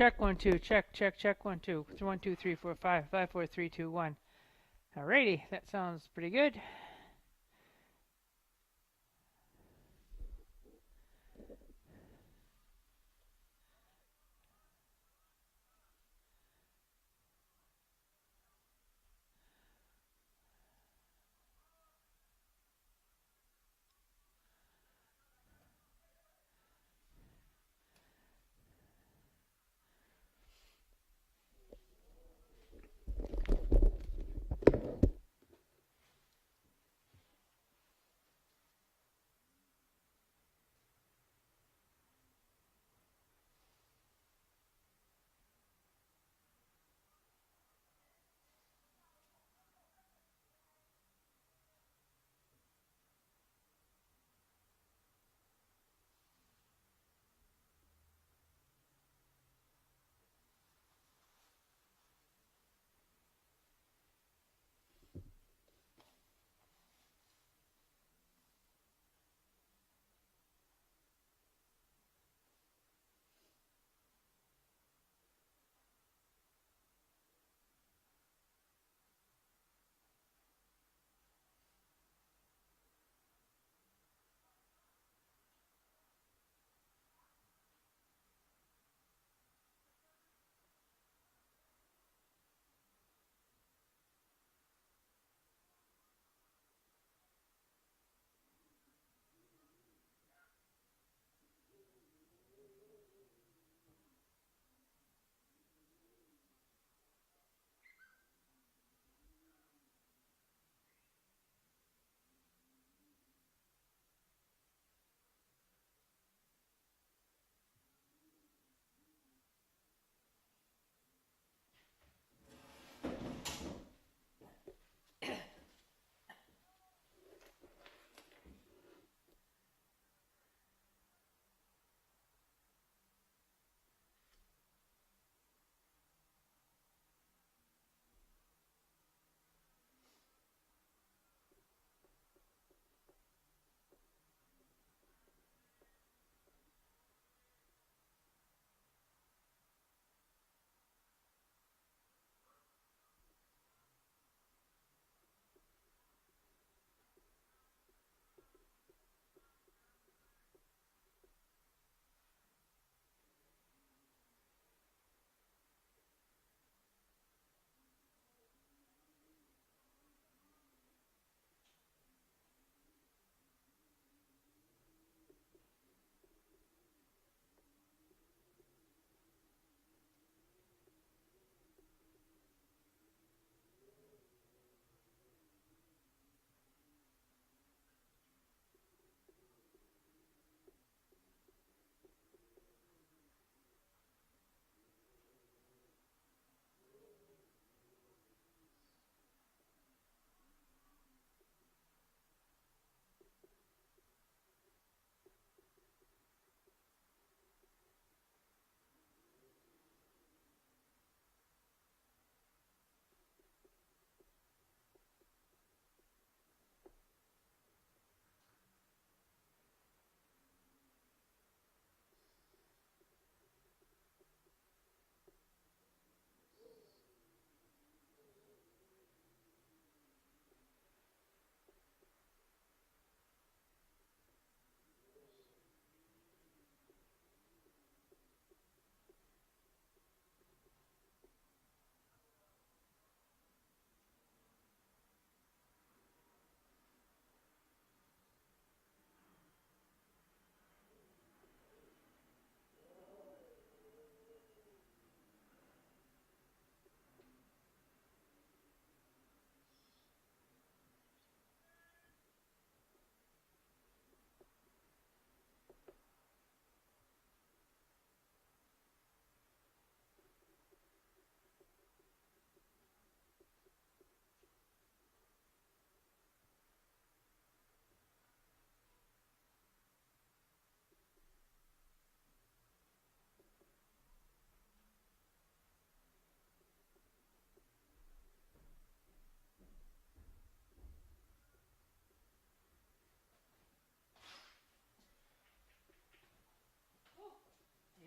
check 1 2 check 1 2 1 2 3 4 5 5 4 3 2 1. Alrighty, that sounds pretty good.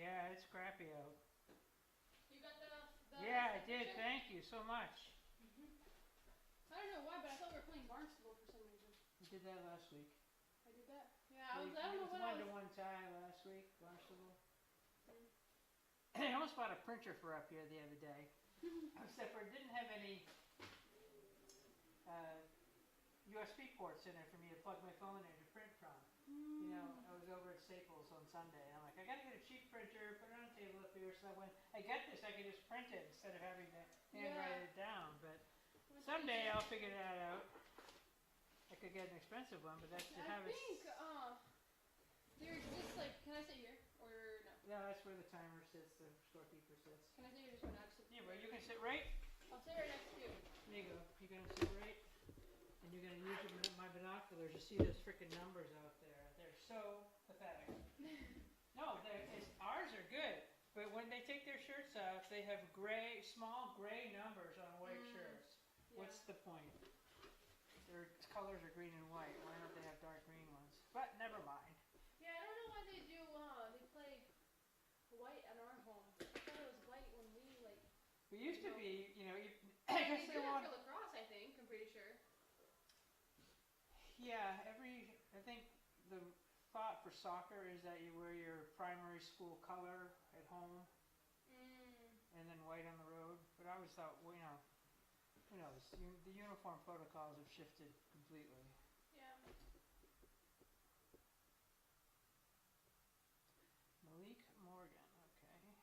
Yeah, it's crappy out. did. Thank you so much. I don't know why, but I thought we were playing Barnstable for some reason. We did that last week. I did that. Yeah, I don't know what I was. 1-to-1 tie last week, Barnstable. I almost bought a printer for up here the other day, except for it didn't have any USB ports in it for me to plug my phone in to print from. You know, I was over at Staples on Sunday, and I'm like, I gotta get a cheap printer, put it on a table up here, so that when I get this, I can just print it instead of having to handwrite it down. But someday I'll figure that out. I could get an expensive one, but that's to have it. There exists, like, can I sit here or no? No, that's where the timer sits, the scorekeeper sits. Can I sit here just right next to Yeah, but you can sit right. I'll sit right next to you. There you go. You're gonna sit right, and you're gonna use my binoculars to see those freaking numbers out there. They're so pathetic. No, ours are good, but when they take their shirts off, they have small gray numbers on white shirts. Yeah. What's the point? Their colors are green and white. Why don't they have dark green ones? But never mind. Yeah, I don't know why they do. They play white at our home. I thought it was white when we like. It used to be, you know. I guess they want for lacrosse. I think I'm pretty sure. Yeah, I think the thought for soccer is that you wear your primary school color at home, and then white on the road. But I always thought, well, you know, who knows? The uniform protocols have shifted completely. Yeah. Malik Morgan, okay.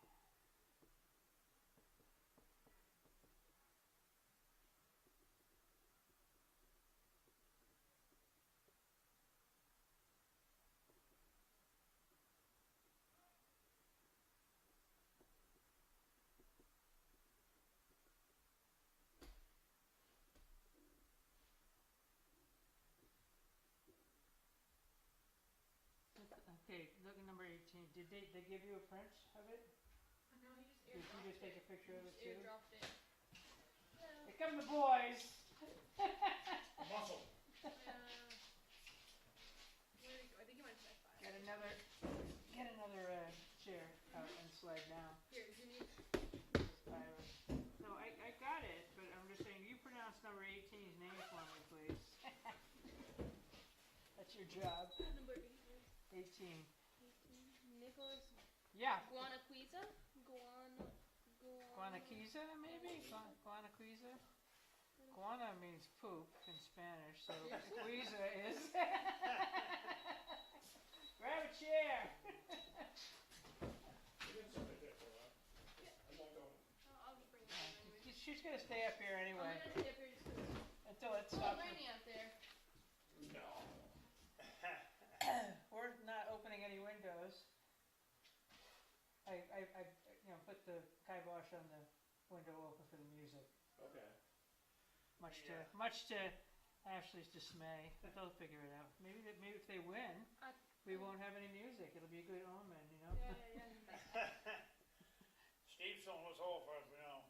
Okay, look at number 18. Did they give you a print of it? No, he just airdropped it. Did you just take a picture of it too? Airdropped it. Yeah. Here come the boys. Muscle. Where did he go? I think he went to that file. Get another chair out and slide down. Here, do you need? No, I got it, but I'm just saying you pronounce number 18's name for me, please. That's your job. Number 18. 18. Nicholas. Yeah. Guanaquiza? Guanaquiza, maybe? Guanaquiza? Guana means poop in Spanish, so Quiza is. Grab a chair. I'll just bring it anyway. She's going to stay up here anyway. I'm going to stay up here just until it stops. stops. It's raining out there. No. We're not opening any windows. I put the kibosh on the window open for the music. Okay. Much to Ashley's dismay, but they'll figure it out. Maybe if they win, we won't have any music. It'll be a good omen, you know. Yeah. Steve's still in Woods Hole, as far as we know.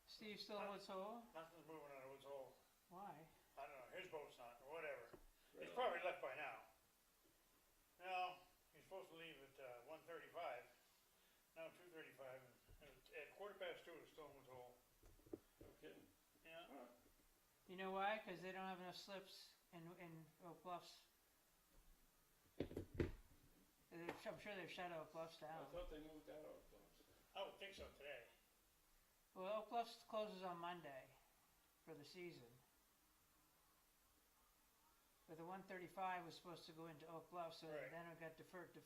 Steve's still in Woods Hole? Nothing's moving out of Woods Hole. Why? I don't know. His boat's not, or whatever. Really? He's probably left by now. No, he's supposed to leave at 1:35. Now 2:35. At 2:15, it's still in Woods Hole. No kidding. Yeah. Huh. You know why? Because they don't have enough slips in Oak Bluffs. I'm sure they've shut Oak Bluffs down. I thought they moved out Oak Bluffs. I would think so today. Well, Oak Bluffs closes on Monday for the season. But the 135 was supposed to go into Oak Bluffs, so then it got diverted.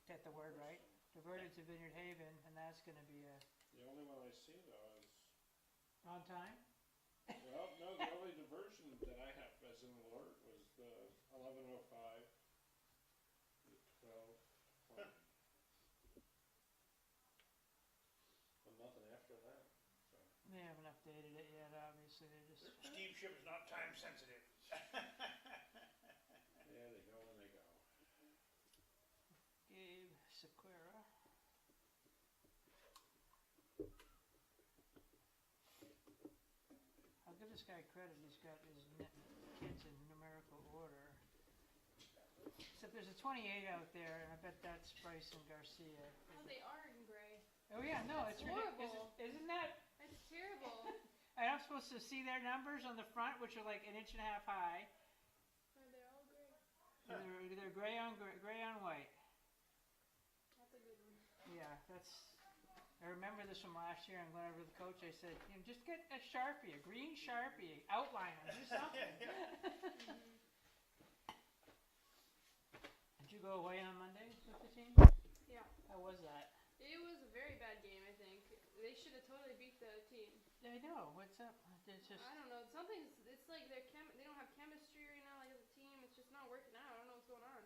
Get the word right. Diverted to Vineyard Haven, and that's going to be a. The only one I see though is. On time? Well, no, the only diversion that I have as an alert was the 11:05, the 12:20. But nothing after that. So. They haven't updated it yet, obviously. They just. Steve's ship is not time sensitive. Yeah, they go and they go. Gabe Sequeira. I'll give this guy credit. He's got his kids in numerical order. Except there's a 28 out there, and I bet that's Bryson Garcia. Oh, they are in gray. Oh yeah, no, That's it's horrible. Isn't that? That's terrible. And I'm supposed to see their numbers on the front, which are like an inch and a half high. They're all gray. They're gray on white. That's a good one. Yeah, that's. I remember this from last year. I'm going over to the coach. I said, just get a Sharpie, a green Sharpie, outline them, do something. Mhm. Did you go away on Monday with the team? Yeah. How was that? It was a very bad game, I think. They should have totally beat the team. I know. What's up? It's just. I don't know. It's like they don't have chemistry right now, like as a team. It's just not working out. I don't know what's going on.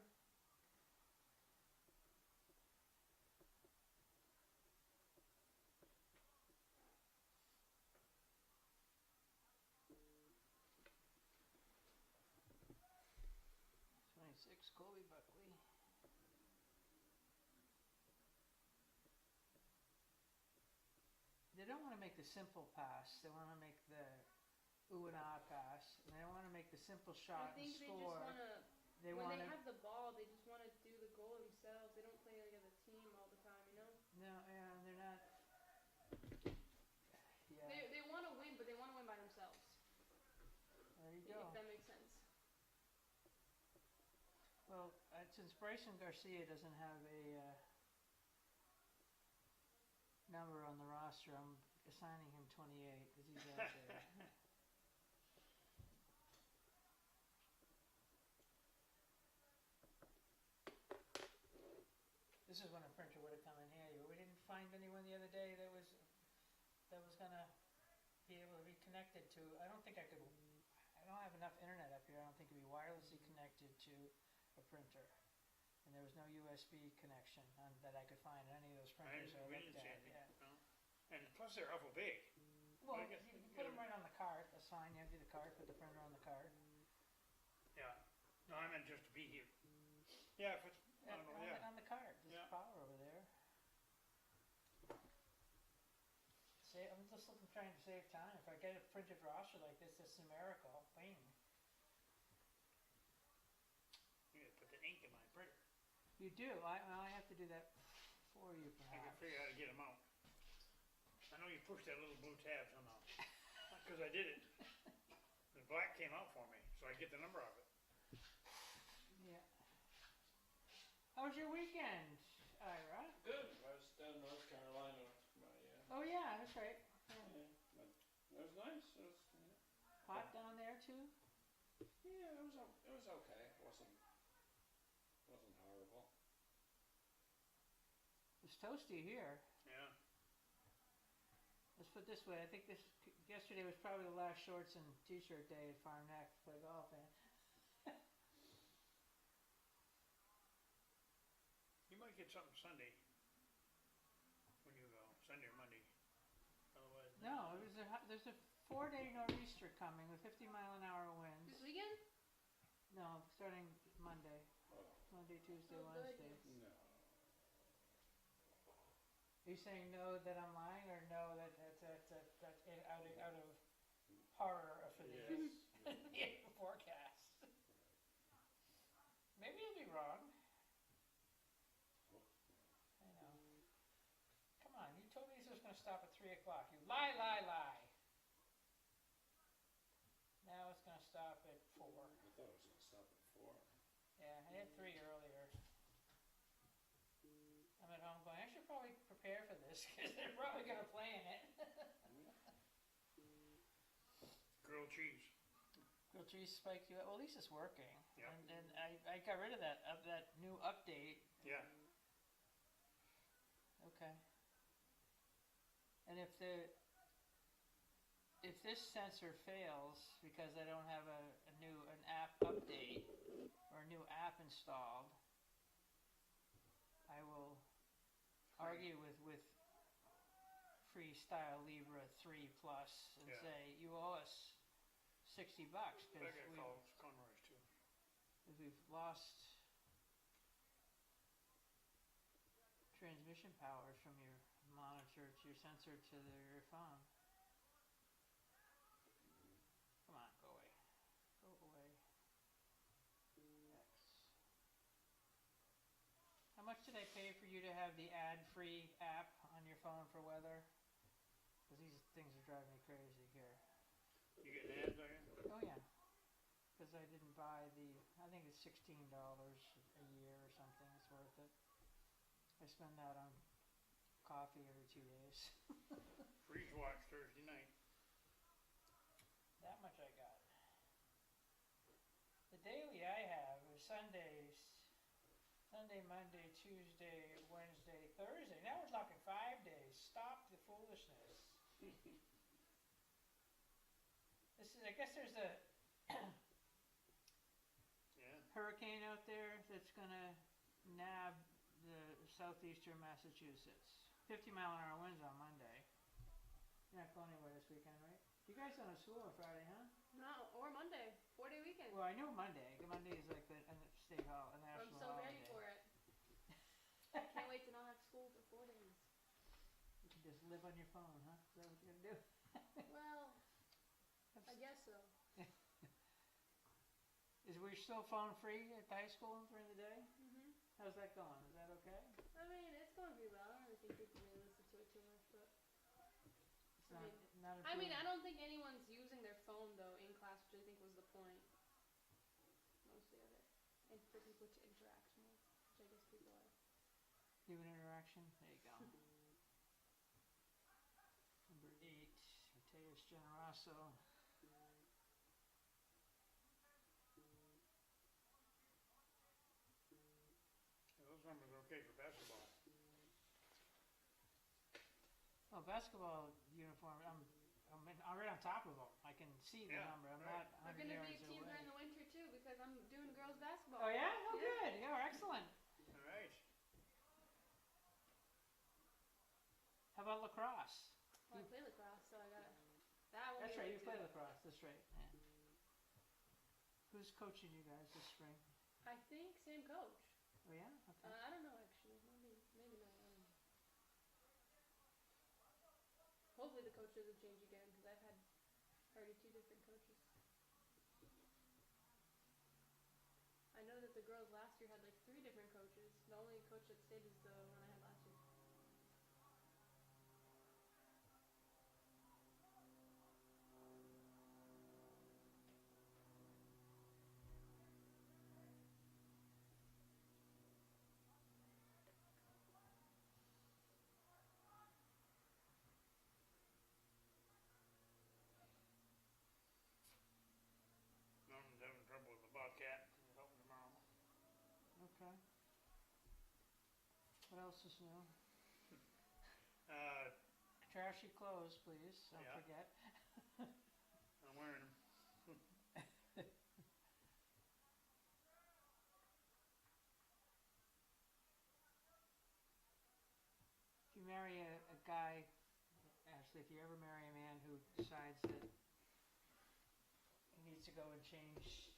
Colby Buckley. They don't want to make the simple pass. They want to make the ooh and ah pass. And they don't want to make the simple shot and score. They when they have the ball, they just want to do the goal themselves. They don't play like as a team all the time, you know? No, yeah, they're not. Yeah. They want to win, but they want to win by themselves. There you go. If that makes sense. Well, since Bryson Garcia doesn't have a number on the roster, I'm assigning him 28 because he's out there. This is when a printer would have come in handy, but we didn't find anyone the other day that was gonna be able to be connected to. I don't think I could. I don't have enough internet up here. I don't think it could be wirelessly connected to a printer. And there was no USB connection that I could find on any of those printers I looked at. Yeah. No. And plus they're awful big. Well, you can put them right on the cart. That's fine. You empty the cart, put the printer on the cart. Yeah. No, I meant just to be here. Yeah, if it's on the cart. There's power over there. I'm just trying to save time. If I get a printed roster like this, it's numerical. Bing. You gotta put the ink in my printer. You do. I have to do that for you, I can perhaps. figure out how to get them out. I know you pushed that little blue tab somehow. Because I did it. The black came out for me, so I get the number of it. Yeah. How was your weekend, Ira? Good. I was down in North Carolina with my. Oh yeah, that's right. Yeah, but it was nice. It was. Hot down there too. Yeah, it was okay. It wasn't horrible. It's toasty here. Yeah. Let's put it this way. I think yesterday was probably the last shorts and t-shirt day at Farm Neck to play golf in. You might get something Sunday when you go. Sunday or Monday. Otherwise. No, there's a 4-day nor'easter coming with 50-mile-an-hour winds. This weekend? No, starting Monday. Oh. Monday, Tuesday, Oh, Wednesday. goodness. No. Are you saying no that I'm lying, or no that's out of horror for the forecast? Maybe I'll be wrong. I know. Come on, you told me this was going to stop at 3 o'clock. You lie. Now it's going to stop at 4. I thought it was going to stop at 4. Yeah, I had 3 earlier. I'm at home going, I should probably prepare for this because they're probably going to play in it. Grilled cheese. Grilled cheese spiked you. Well, at least it's working. Yep. And I got rid of that new update. Yeah. Okay. And if this sensor fails because I don't have an app update or a new app installed, I will argue with Freestyle Libra 3 Plus and say you owe us $60 because I gotta call Conroy's too. We've lost transmission power from your monitor to your sensor to your phone. Come on, go away. Go away. X. How much did I pay for you to have the ad-free app on your phone Cause these things are driving me crazy here. You getting ads, are you? Oh yeah. Cause I didn't buy I think it's $16 a year or something, it's worth it. I spend that on coffee every 2 days. Freeze watch Thursday night. That much I got. The daily I have is Sunday, Monday, Tuesday, Wednesday, Thursday. Now we're talking 5 days. Stop the foolishness. I guess there's a Yeah. hurricane out there that's gonna nab the southeastern Massachusetts. 50-mile-an-hour winds on Monday. You're not going anywhere this weekend, right? You guys don't have school on Friday, huh? No, or Monday. 4-day weekend. Well, I know Monday. Monday is like a state a I'm national so holiday. ready for it. Can't wait to not have school for 4 days. You can just live on your phone, huh? Is that what you're gonna do? Well, I guess so. We're still phone free at the high school during the day? Mhm. How's that going? Is that okay? I mean, it's going pretty well. I don't really think people really listen to it too much, but It's I not I mean, improving. I don't think anyone's using their phone though in class, which I think was the point, mostly of it, and for people to interact more, which I guess people are. Human interaction. There you go. Number 8, Mateus Generoso. Those numbers are okay for basketball. Oh, basketball uniform. I'm right on top of them. I can see the Yeah, number. I'm right. not We're 100 gonna be a yards team away. during the winter too because I'm doing girls basketball. Oh yeah? Oh Yeah. good. Yeah, excellent. All right. How about lacrosse? Well, I play lacrosse, so I gotta. That won't That's be right. able You to play do. lacrosse. That's right. Yeah. Who's coaching you guys this spring? I think same coach. Oh yeah. Okay. I don't know actually. Maybe not. I don't know. Hopefully the coach doesn't change again because I've had already 2 different coaches. I know that the girls last year had like 3 different coaches. The only coach that stayed is the one I had last year. Norman's having trouble with the Bobcat. He'll help him tomorrow. Okay. What else is new? Uh, Trashy clothes, please. Don't Yeah. forget. I'm wearing them. If you marry a guy, Ashley, if you ever marry a man who decides that he needs to go and change,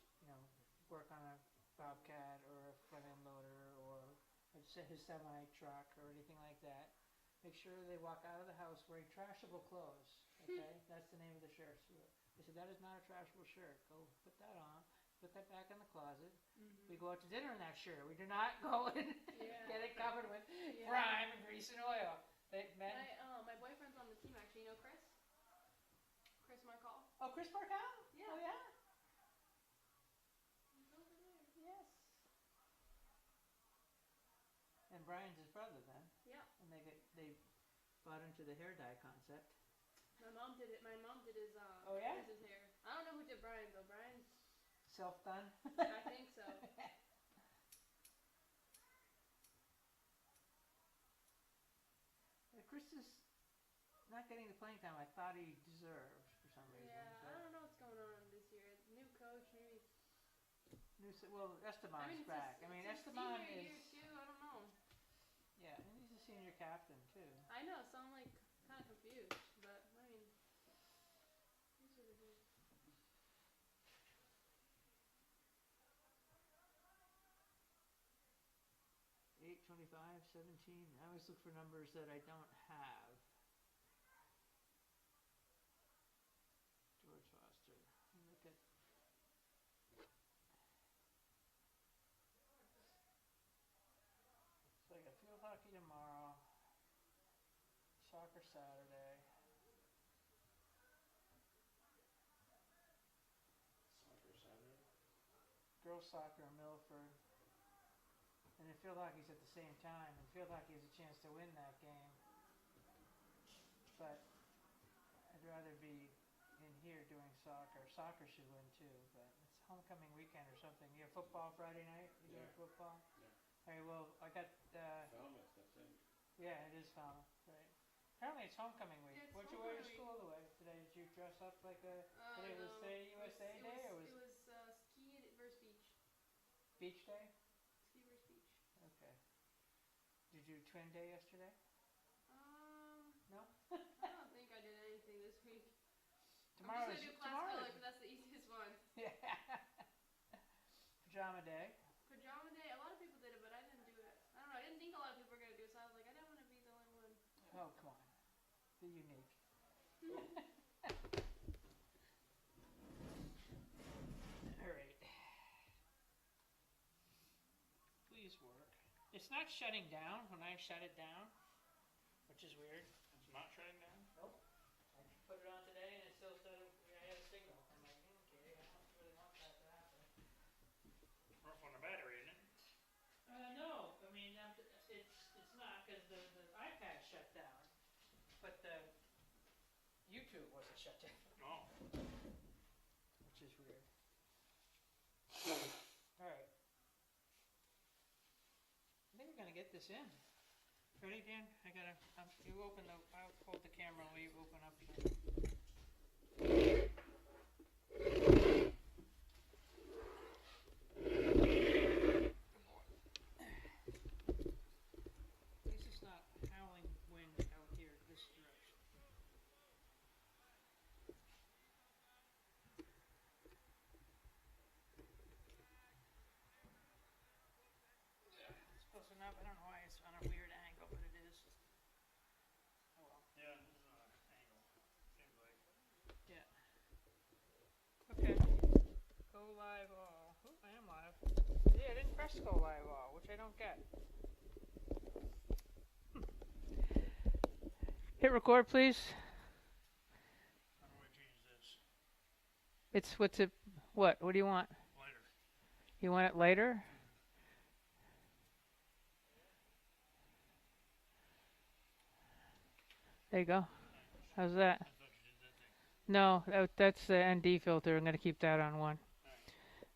work on a Bobcat or a front end loader or his semi truck or anything like that, make sure they walk out of the house wearing trashable clothes. Okay, that's the name of the shirt. They said that is not a trashable shirt. Go put that on. Put that back in the closet. We go out to dinner in that shirt. We do not go and Yeah. get it covered with Yeah. grime and grease and oil. Men. My boyfriend's on the team actually. You know Chris? Chris Markall. Oh, Chris Markell? Yeah. Oh, yeah? He's over there. Yes. And Brian's his brother then. Yeah. And they bought into the hair dye concept. My mom did it. My mom did his Oh, yeah? his hair. I don't know who did Brian's though. Brian's. Self-done? I think so. Chris is not getting the playing time I thought he deserved for some reason. Yeah, I but don't know what's going on this year. New coach, maybe. Well, Esteban's it's back. his, I mean, it's his Esteban senior is... year too. I don't know. Yeah, and he's a senior captain too. I know, so I'm like kind of confused, but I mean, he's what it is. Eight, 25, 17. I always look for numbers that I don't have. George Foster. Look at. So I got field hockey tomorrow. Soccer Saturday. girls soccer in Milford. And then field hockey's at the same time, and field hockey has a chance to win that game. But I'd rather be in here doing soccer. Soccer should win too, but it's homecoming weekend or something. You have football Friday night? You doing Yeah. football? Yeah. Alright, well, I got, Falmouth, I think. yeah, it is Falmouth, right. Apparently it's homecoming week. Yeah, it's What'd you wear to homecoming school today? Did you dress up like a, today was No. Say USA Day or was It was ski versus beach. Beach Day? Ski versus beach. Okay. Did you twin day yesterday? No? No? I don't think I did anything this week. Tomorrow I'm is, just gonna do class tomorrow color is, because that's the easiest one. yeah. Pajama day. Pajama day. A lot of people did it, but I didn't do it. I don't know. I didn't think a lot of people were gonna do it, so I was like, I don't want to be the only one. Oh, come on. Be unique. Alright. Please work. It's not shutting down when I shut it down, which is weird. It's not shutting down? Nope. I put it on today and it still said I had a signal. I'm like, okay, I don't really want that to happen. Rough on the battery, isn't it? No. I mean, it's not because the iPad shut down, but the YouTube wasn't shut down, Oh. which is weird. All right. I think we're gonna get this in. Ready, Dan? You open the. I'll hold the camera while you open up the. At least it's not howling wind out here this direction. It's close enough. I don't know why it's on a weird angle, but it is. Oh well. Yeah, this is an angle, seems like. Yeah. Okay. Go live all. Ooh, I am live. Yeah, I didn't press go live all, which I don't get. Hit record, please. How do I change this? It's what's it? What? What do you want? Lighter. You want it lighter? There you go. How's that? I thought you did that thing. No, that's the ND filter. I'm going to keep that on 1.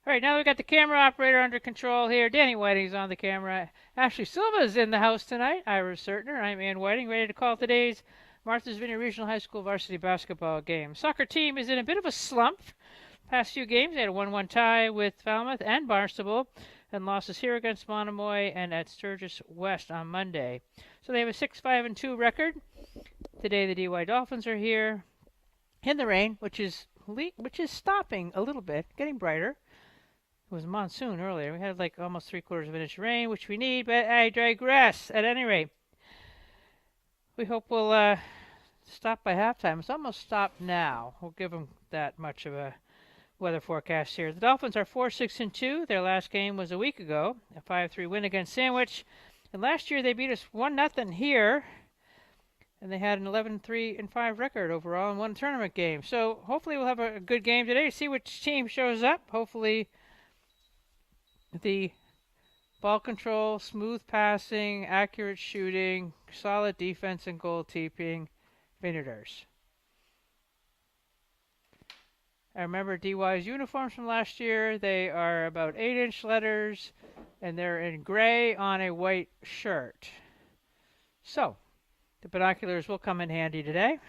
All right, now that we've got the camera operator under control here. Danny Whiting's on the camera. Ashley Silva's in the house tonight. Ira Sertner. I'm Ann Whiting, ready to call today's Martha's Vineyard Regional High School varsity basketball game. Soccer team is in a bit of a slump. Past few games, they had a 1-1 tie with Falmouth and Barnstable, and losses here against Monomoy and at Sturgis West on Monday. So they have a 6-5-2 record. Today the DY Dolphins are here in the rain, which is stopping a little bit, getting brighter. It was monsoon earlier. We had like almost 3/4 of an inch of rain, which we need, but I digress. At any rate, we hope we'll stop by halftime. It's almost stopped now. We'll give them that much of a weather forecast here. The Dolphins are 4-6-2. Their last game was a week ago, a 5-3 win against Sandwich. And last year they beat us 1-0 here. And they had an 11-3-5 record overall in one tournament game. So hopefully we'll have a good game today. See which team shows up. Hopefully the ball control, smooth passing, accurate shooting, solid defense and goalkeeping Vineyarders. I remember DY's uniforms from last year. They are about 8-inch letters, and they're in gray on a white shirt. So the binoculars will come in handy today.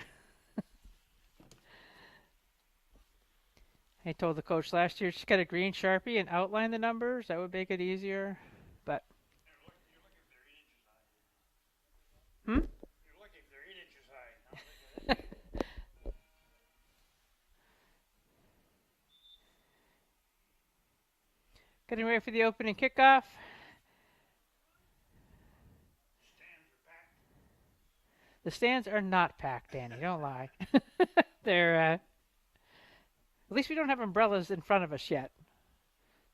I told the coach last year, just get a green Sharpie and outline the numbers. That would make it easier. But You're lucky if they're 8 inches high. Hmm? You're lucky if they're 8 inches high. I don't think they're that big. Getting ready for the opening kickoff. Stands are packed. The stands are not packed, Danny. Don't lie. They're at least we don't have umbrellas in front of us yet.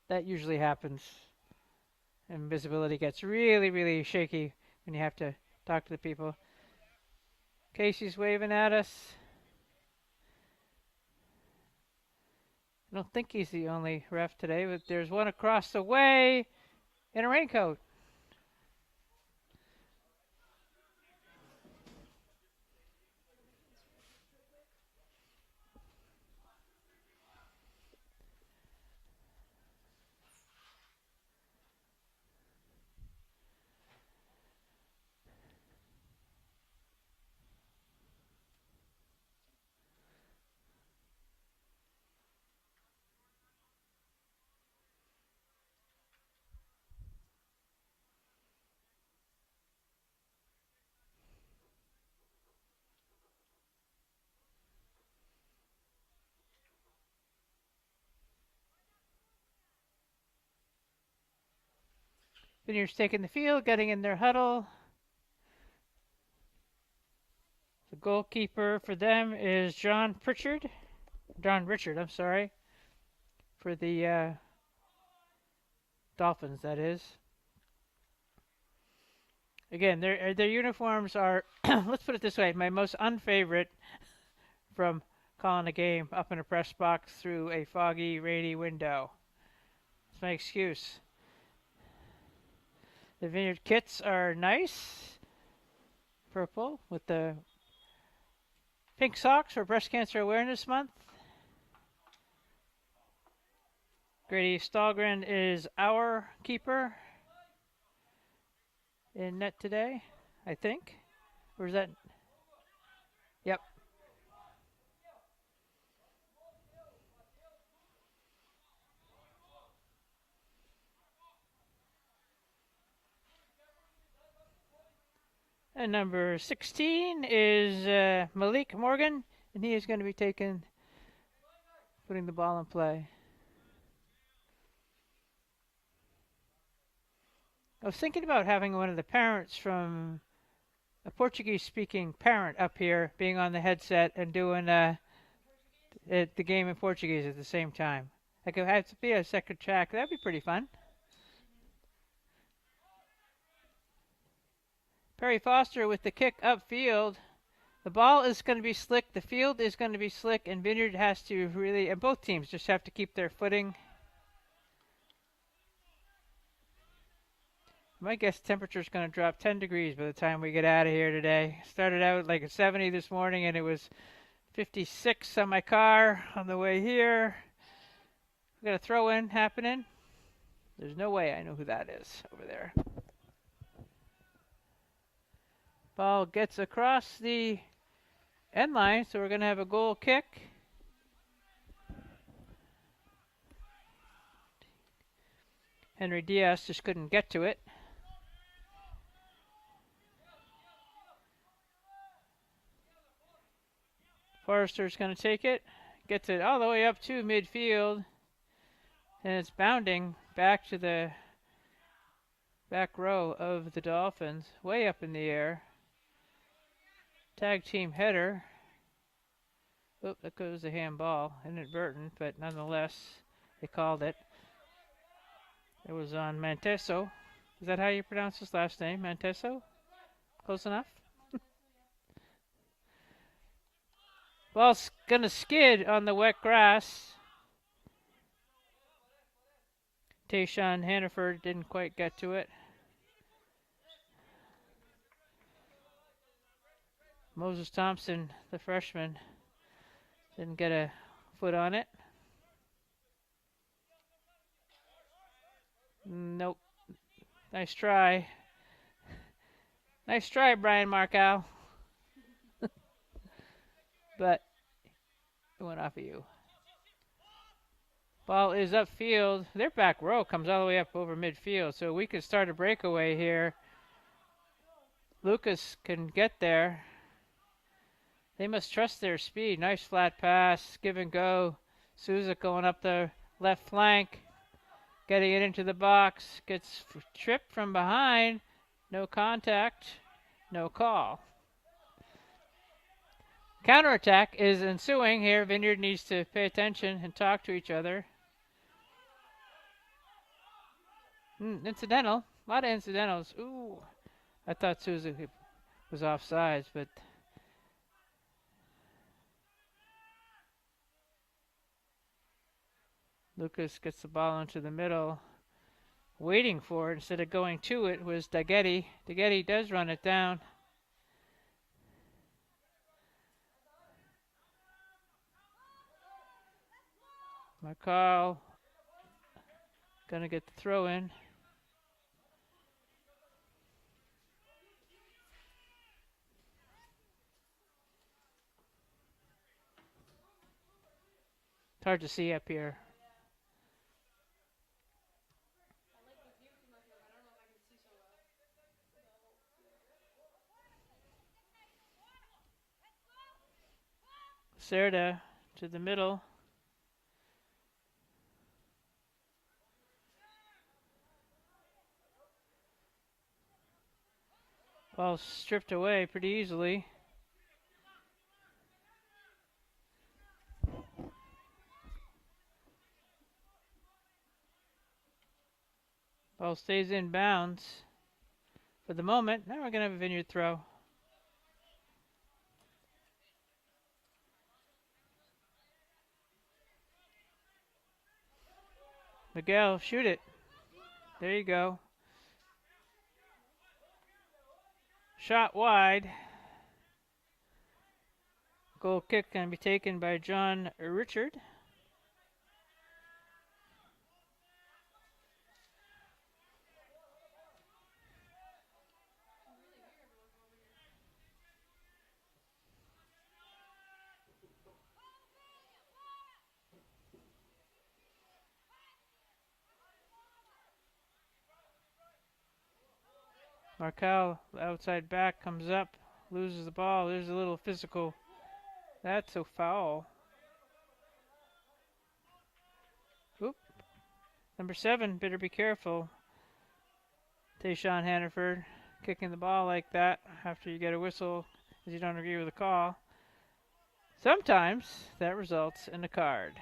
That usually happens. And visibility gets really, really shaky when you have to talk to the people. Casey's waving at us. I don't think he's the only ref today, but there's one across the way in a raincoat. Vineyard's taking the field, getting in their huddle. The goalkeeper for them is John Richard, I'm sorry, for the Dolphins, that is. Again, their uniforms are, let's put it this way, my most unfavorite from calling a game up in a press box through a foggy, rainy window. That's my excuse. The Vineyard kits are nice, purple, with the pink socks for Breast Cancer Awareness Month. Grady Stahlgren is our keeper in net today, I think. Or is that? Yep. And number 16 is Malik Morgan, and he is going to be putting the ball in play. I was thinking about having one of the parents from a Portuguese-speaking parent up here being on the headset and doing the game in Portuguese at the same time. I could have to be a second track. That'd be pretty fun. Perry Foster with the kick upfield. The ball is going to be slick. The field is going to be slick, and Vineyard has to really, and both teams just have to keep their footing. My guess temperature is going to drop 10 degrees by the time we get out of here today. Started out like at 70 this morning, and it was 56 on my car on the way here. We got a throw-in happening. There's no way I know who that is over there. Ball gets across the end line, so we're going to have a goal kick. Henry Diaz just couldn't get to it. Forrester's going to take it. Gets it all the way up to midfield. And it's bounding back to the back row of the Dolphins. Way up in the air. Tag team header. Oop, that goes the handball. Inadvertent, but nonetheless, they called it. It was on Manteso. Is that how you pronounce his last name? Manteso? Close enough? Ball's gonna skid on the wet grass. Tayshawn Hannaford didn't quite get to it. Moses Thompson, the freshman, didn't get a foot on it. Nope. Nice try. Nice try, Brian Markow. But it went off of you. Ball is upfield. Their back row comes all the way up over midfield, so we could start a breakaway here. Lucas can get there. They must trust their speed. Nice flat pass. Give and go. Souza going up the left flank. Getting it into the box. Gets tripped from behind. No contact. No call. Counterattack is ensuing here. Vineyard needs to pay attention and talk to each other. Incidental. A lot of incidentals. Ooh. I thought Souza was offsides, but Lucas gets the ball into the middle. Waiting for it instead of going to it was Dagetti. Dagetti does run it down. Markal gonna get the throw in. It's hard to see up here. I like the view from up here, but I don't know if I can see so well. Serda to the middle. Ball stripped away pretty easily. Ball stays in bounds for the moment. Now we're going to have a Vineyard throw. Miguel, shoot it. There you go. Shot wide. Goal kick can be taken by John Richard. Markal, outside back, comes up, loses the ball. There's a little physical. That's a foul. Oop. Number 7, better be careful. Tayshawn Hannaford kicking the ball like that after you get a whistle because you don't agree with the call. Sometimes that results in a card.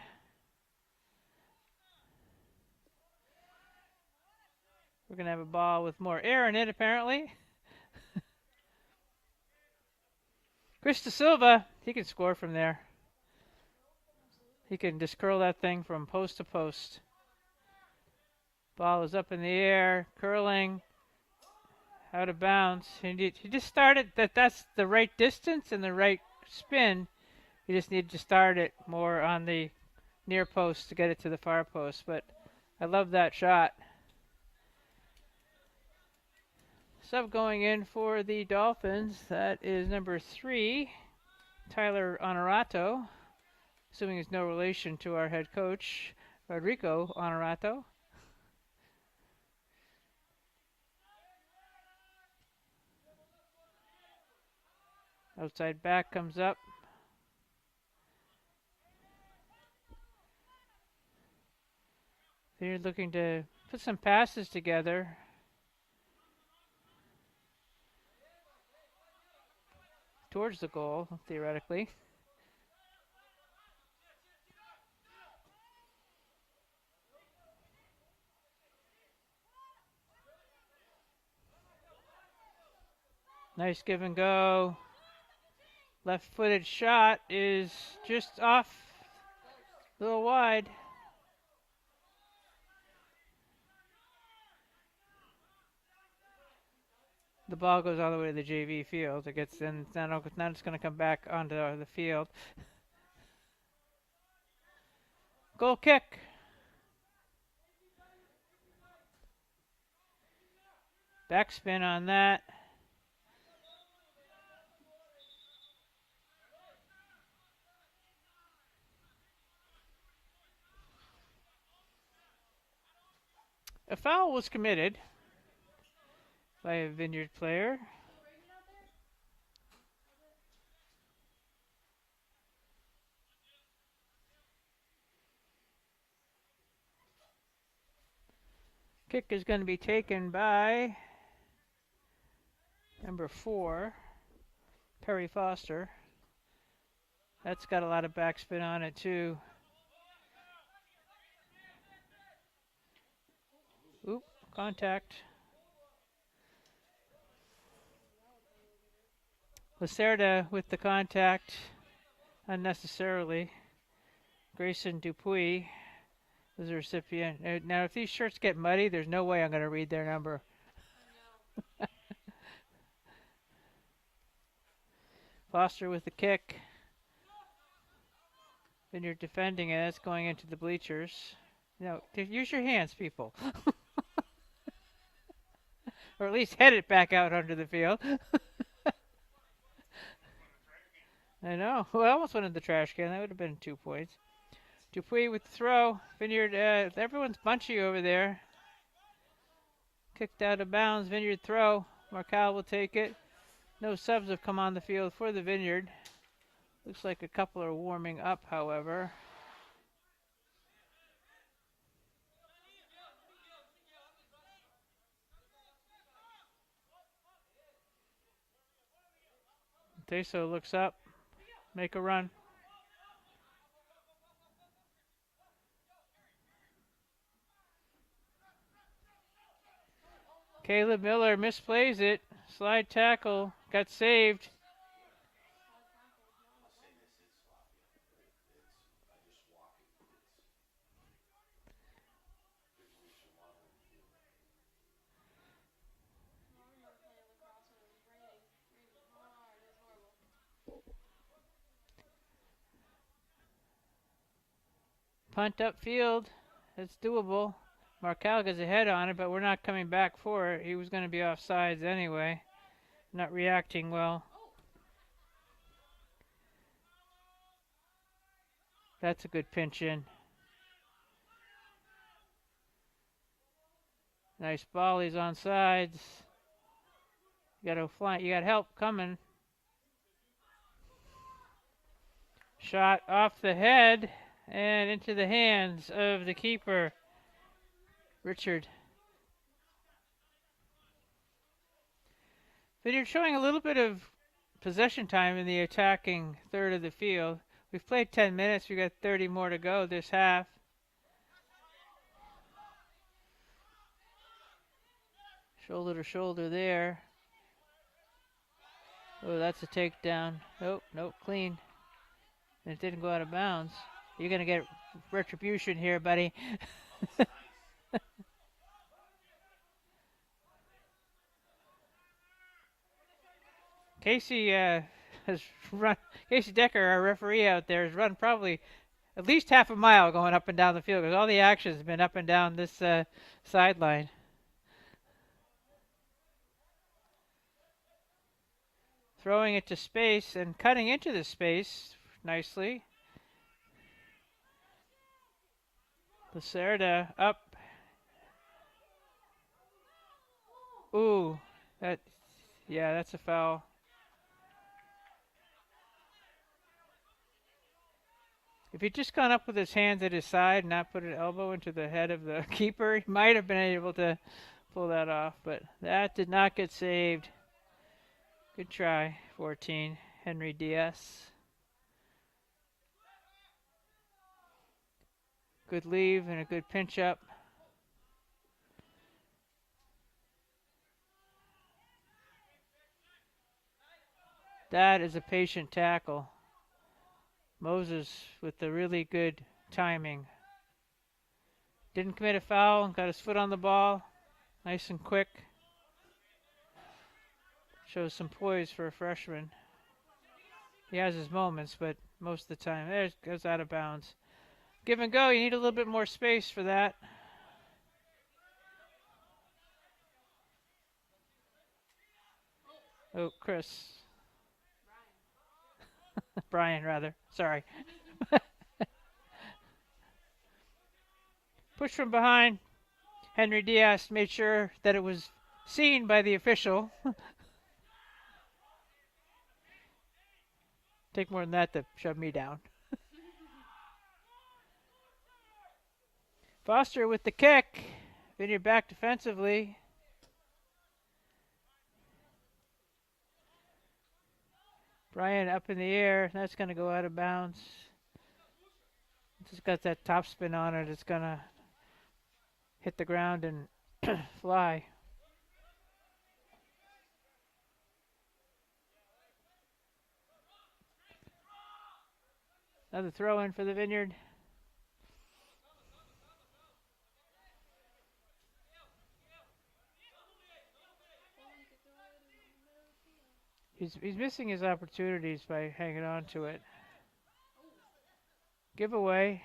We're going to have a ball with more air in it, apparently. Chris De Silva, he can score from there. He can just curl that thing from post to post. Ball is up in the air, curling, out of bounds. He just started that's the right distance and the right spin. You just need to start it more on the near post to get it to the far post. But I love that shot. Sub going in for the Dolphins. That is number 3, Tyler Honorato. Assuming he's no relation to our head coach, Rodrigo Honorato. Outside back comes up. They're looking to put some passes together. Towards the goal, theoretically. Nice give and go. Left-footed shot is just off, a little wide. The ball goes all the way to the JV field. It gets in. Now it's going to come back onto the field. Goal kick. Backspin on that. A foul was committed by a Vineyard player. Kick is going to be taken by number 4, Perry Foster. That's got a lot of backspin on it too. Oop, contact. Lacerda with the contact unnecessarily. Grayson Dupuis as a recipient. Now, if these shirts get muddy, there's no way I'm going to read their number. I know. Foster with the kick. Vineyard defending it. It's going into the bleachers. No, use your hands, people. Or at least head it back out onto the field. I know. Well, I almost went in the trash can. That would have been 2 points. Dupuis with the throw. Vineyard, everyone's bunchy over there. Kicked out of bounds. Vineyard throw. Marcal will take it. No subs have come on the field for the Vineyard. Looks like a couple are warming up, however. Teso looks up. Make a run. Caleb Miller misplays it. Slide tackle. Got saved. Punt upfield. That's doable. Marcal gets a head on it, but we're not coming back for it. He was going to be offsides anyway. Not reacting well. That's a good pinch in. Nice ball. He's on sides. You got help coming. Shot off the head and into the hands of the keeper, Richard. Vineyard showing a little bit of possession time in the attacking third of the field. We've played 10 minutes. We've got 30 more to go this half. Shoulder to shoulder there. Oh, that's a takedown. Nope, clean. And it didn't go out of bounds. You're going to get retribution here, buddy. Casey Casey Decker, our referee out there, has run probably at least half a mile going up and down the field because all the action has been up and down this sideline. Throwing it to space and cutting into the space nicely. Lacerda up. Ooh, that's a foul. If he'd just gone up with his hands at his side and not put an elbow into the head of the keeper, he might have been able to pull that off, but that did not get saved. Good try, 14, Henry Diaz. Good leave and a good pinch up. That is a patient tackle. Moses with the really good timing. Didn't commit a foul, got his foot on the ball. Nice and quick. Shows some poise for a freshman. He has his moments, but most of the time, there it goes out of bounds. Give and go, you need a little bit more space for that. Oh, Chris. Brian, rather. Sorry. Push from behind. Henry Diaz made sure that it was seen by the official. Take more than that to shove me down. Foster with the kick. Vineyard back defensively. Brian up in the air. That's going to go out of bounds. It's got that top spin on it. It's going to hit the ground and fly. Another throw in for the Vineyard. He's missing his opportunities by hanging on to it. Giveaway.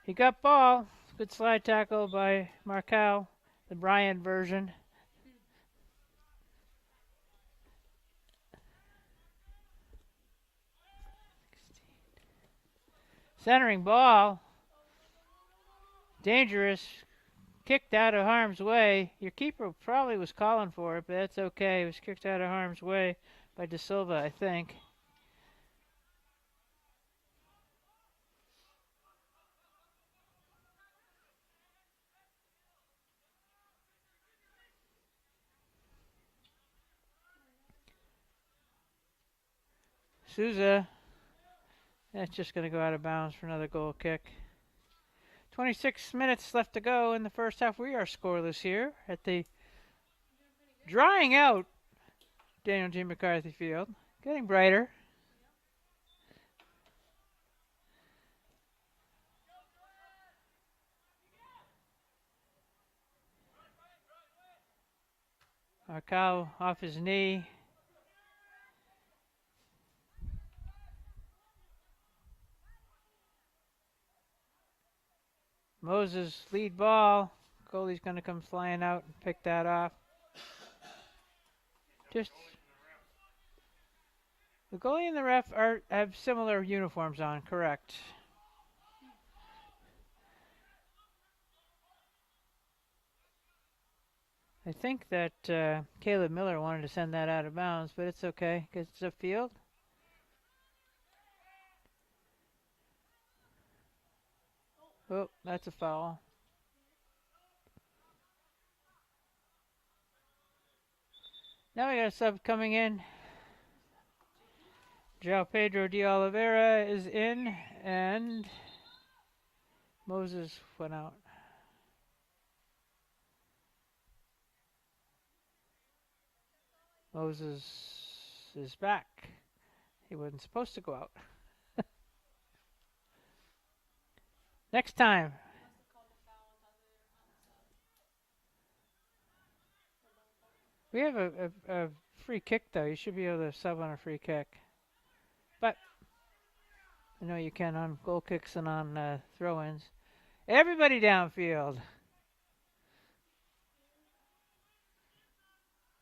He got ball. Good slide tackle by Marcal, the Bryant version. Centering ball. Dangerous. Kicked out of harm's way. Your keeper probably was calling for it, but that's okay. It was kicked out of harm's way by De Silva, I think. Souza. That's just going to go out of bounds for another goal kick. 26 minutes left to go in the first half. We are scoreless here at the drying out Daniel G. McCarthy Field. Getting brighter. Marcal off his knee. Moses lead ball. Goalie's going to come flying out and pick that off. Just the goalie and the ref have similar uniforms on, correct? I think that Caleb Miller wanted to send that out of bounds, but it's okay because it's a field. Oh, that's a foul. Now we got a sub coming in. João Pedro de Oliveira is in, and Moses went out. Moses is back. He wasn't supposed to go out. Next time. We have a free kick, though. You should be able to sub on a free kick. But I know you can on goal kicks and on throw-ins. Everybody downfield.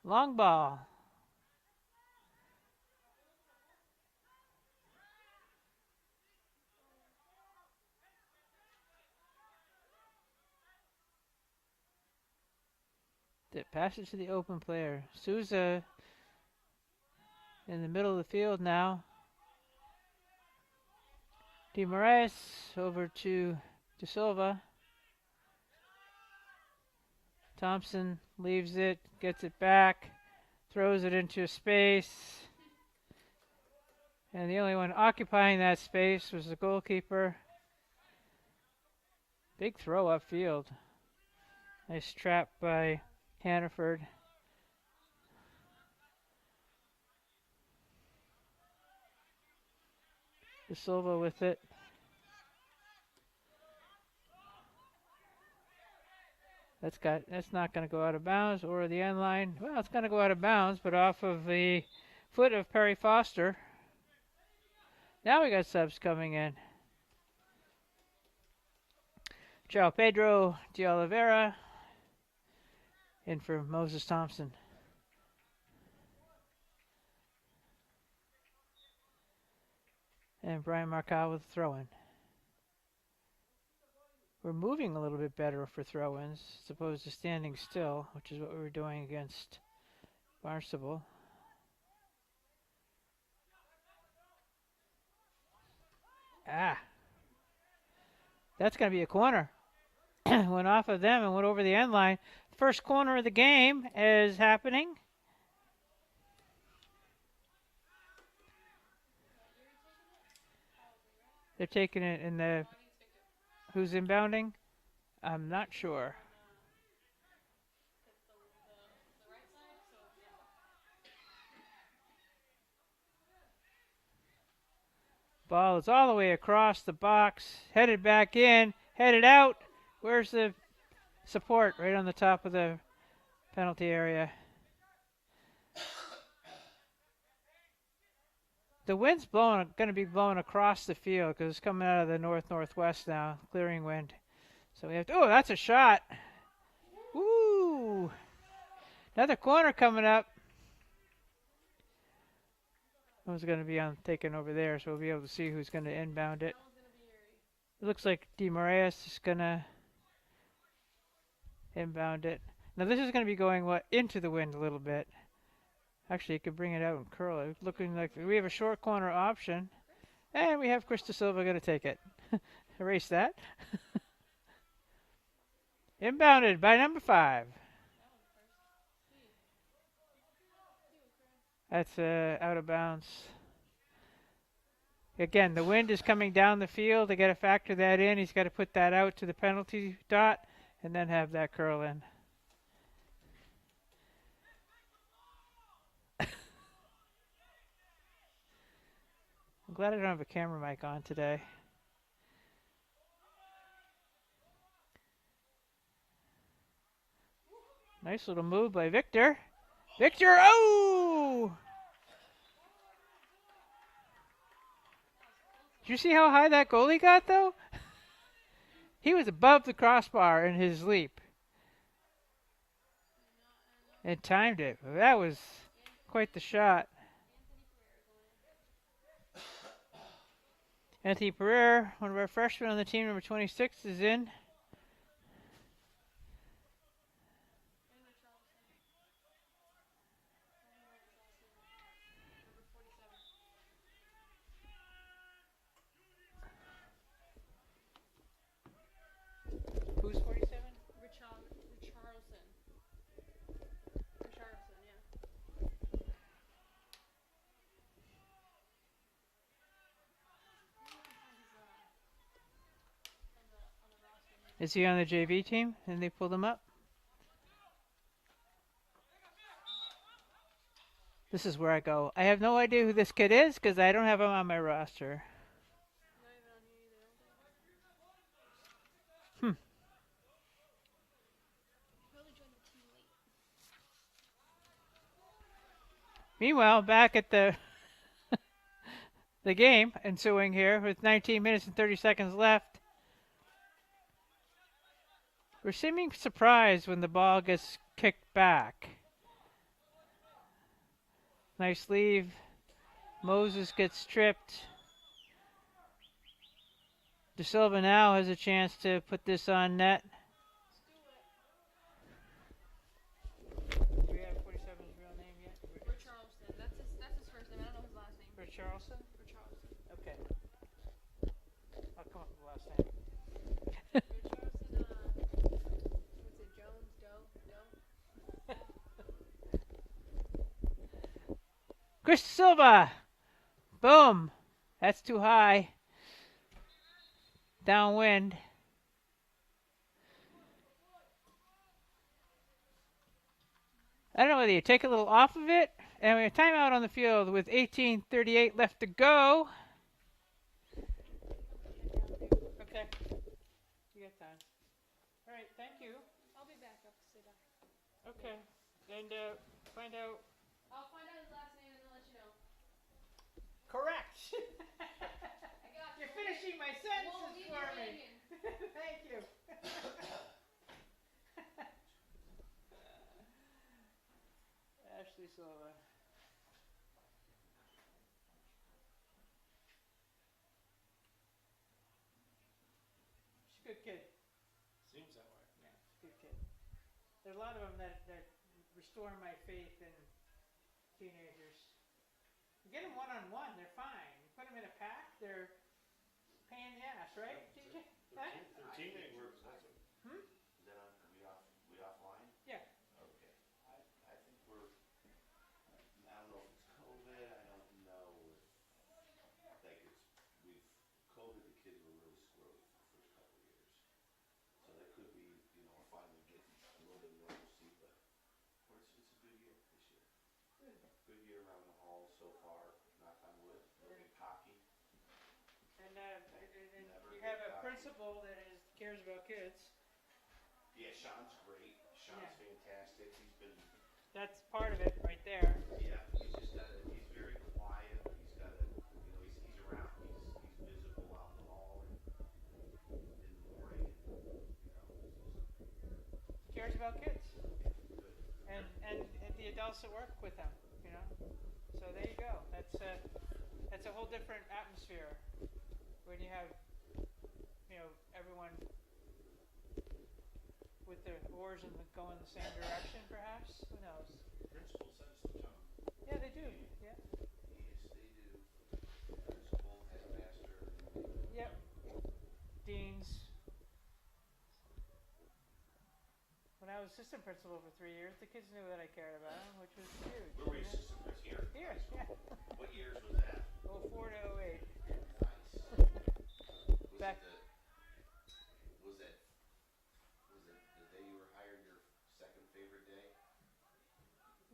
Long ball. It passes to the open player. Souza in the middle of the field now. De Moraes over to De Silva. Thompson leaves it, gets it back, throws it into space. And the only one occupying that space was the goalkeeper. Big throw upfield. Nice trap by Hannaford. De Silva with it. That's not going to go out of bounds or the end line. Well, it's going to go out of bounds, but off of the foot of Perry Foster. Now we got subs coming in. João Pedro de Oliveira in for Moses Thompson. And Brian Marcal with a throw-in. We're moving a little bit better for throw-ins as opposed to standing still, which is what we were doing against Barnstable. That's going to be a corner. Went off of them and went over the end line. First corner of the game is happening. They're taking it in the... Who's inbounding? I'm not sure. Ball is all the way across the box, headed back in, headed out. Where's the support right on the top of the penalty area. The wind's going to be blowing across the field because it's coming out of the north-northwest now, clearing wind. So we have to, oh, that's a shot. Woo! Another corner coming up. Who's going to be on taken over there, so we'll be able to see who's going to inbound it. That one's gonna be Yuri. It looks like B.V.S is going to inbound it. Now this is going to be going into the wind a little bit. Actually, you could bring it out and curl it. Looking like we have a short corner option, and we have Chris De Silva going to take it. Erase that. Inbounded by number 5. That's out of bounds. Again, the wind is coming down the field. They got to factor that in. He's got to put that out to the penalty dot and then have that curl in. I'm glad I don't have a camera mic on today. Nice little move by Victor. Victor, oh! Did you see how high that goalie got, though? He was above the crossbar in his leap. And timed it. That was quite the shot. Anthony Pereira, one of our freshmen on the team, number 26, is in. Who's 47? Richarlison. Richarlison, yeah. Is he on the JV team? And they pulled him up? This is where I go. I have no idea who this kid is because I don't have him on my roster. Not even on you either, Probably joined the team late. Meanwhile, back at the the game ensuing here with 19 minutes and 30 seconds left. We're seeming surprised when the ball gets kicked back. Nice leave. Moses gets stripped. De Silva now has a chance to put this on net. Do we have 47's real name yet? Richarlison. That's his first name. I don't know his last name. Richarlison? Richarlison. Okay. I'll come up with the last name. Richarlison, what's it, Jones? Doe? Chris Silva! Boom! That's too high. Downwind. I don't know whether you take a little off of it. And we have timeout on the field with 18:38 left to go. Okay. You got time. All right, thank you. I'll be back up to say bye. Okay. And find out. I'll find out his last name and then let you know. Correct. I got You're finishing my sentences Won't leave for you me. hanging. Thank you. Ashley Silva. She's a good kid. Seems that way. Yeah, she's a good kid. There are a lot of them that restore my faith in teenagers. You get them one-on-one, they're fine. You put them in a pack, they're pain in the ass, right? TJ? Huh? Their teammate works. Hmm? Is that on, we offline? Yeah. Okay. I think we're, I don't know if it's COVID, I don't know if, like COVID, the kids were really squirrely for the first couple of years. So that could be, finally getting a little bit of normalcy, but it's a good year this year. Good. Good year around the hall so far, knock on wood, never get cocky. And you have a principal that cares about kids. Yeah, Sean's great. Sean's fantastic. He's been, That's part of it right there. yeah, he's just gotta, he's very quiet, but he's gotta, he's around. He's visible out in the hall and in the morning Cares about kids. good. And the adults that work with him, you know. So there you go. That's a whole different atmosphere when you have, everyone with their oars and going the same direction, perhaps. Who knows? Principal sets the tone. Yeah, they do. Yeah. Yes, they do. Principal, headmaster. Yep. Deans. When I was assistant principal for 3 years, the kids knew that I cared about them, which was huge. Where were you assistant principal? Here? Here, yeah. What years was that? 04 to 08. Nice. Back. Was it the day you were hired your second favorite day?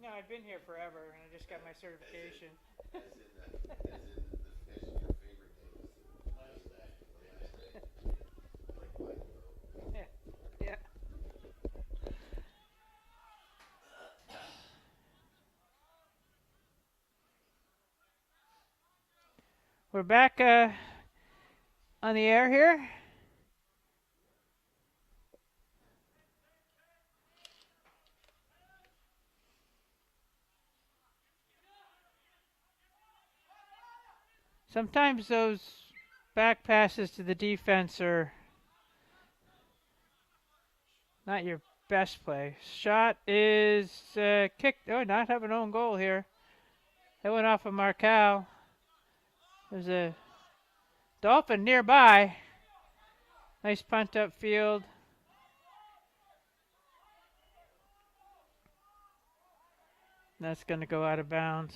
No, I'd been here forever, and I just got my certification. As in your favorite day was the last day. Like mine, though. Yeah. Yeah. We're back on the air here. Sometimes those back passes to the defense are not your best play. Shot is kicked. Oh, not have an own goal here. That went off of Marcal. There's a Dolphin nearby. Nice punt upfield. That's going to go out of bounds.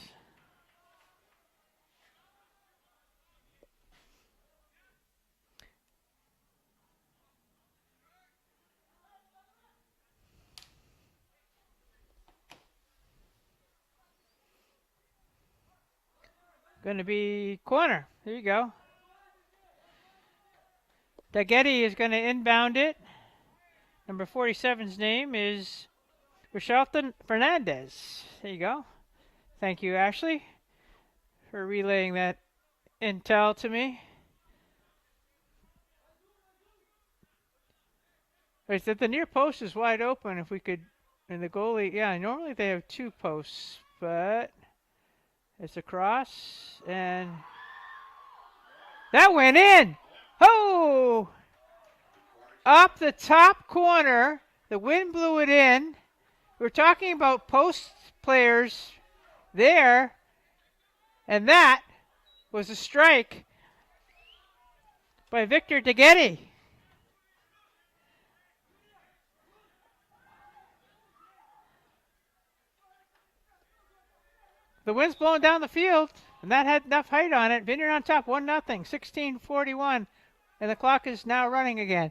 Going to be corner. There you go. Dagetti is going to inbound it. Number 47's name is Richelton Fernandez. There you go. Thank you, Ashley, for relaying that intel to me. Right, that the near post is wide open. If we could, and the goalie, yeah, normally they have two posts, but it's a cross, and that went in. Oh! Up the top corner. The wind blew it in. We're talking about post players there, and that was a strike by Victor Dagetti. The wind's blowing down the field, and that had enough height on it. Vineyard on top, 1-0, 16:41, and the clock is now running again.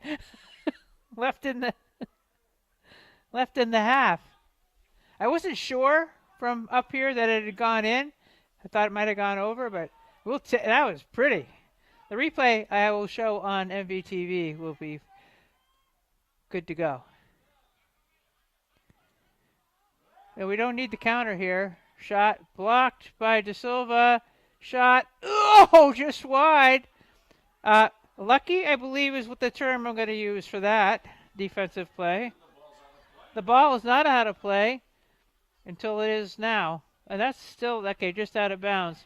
left in the half. I wasn't sure from up here that it had gone in. I thought it might have gone over, but that was pretty. The replay I will show on MVTV will be good to go. And we don't need the counter here. Shot blocked by De Silva. Shot, just wide. Lucky, I believe, is what the term I'm going to use for that defensive play. The ball is not out of play until it is now. And that's still, okay, just out of bounds.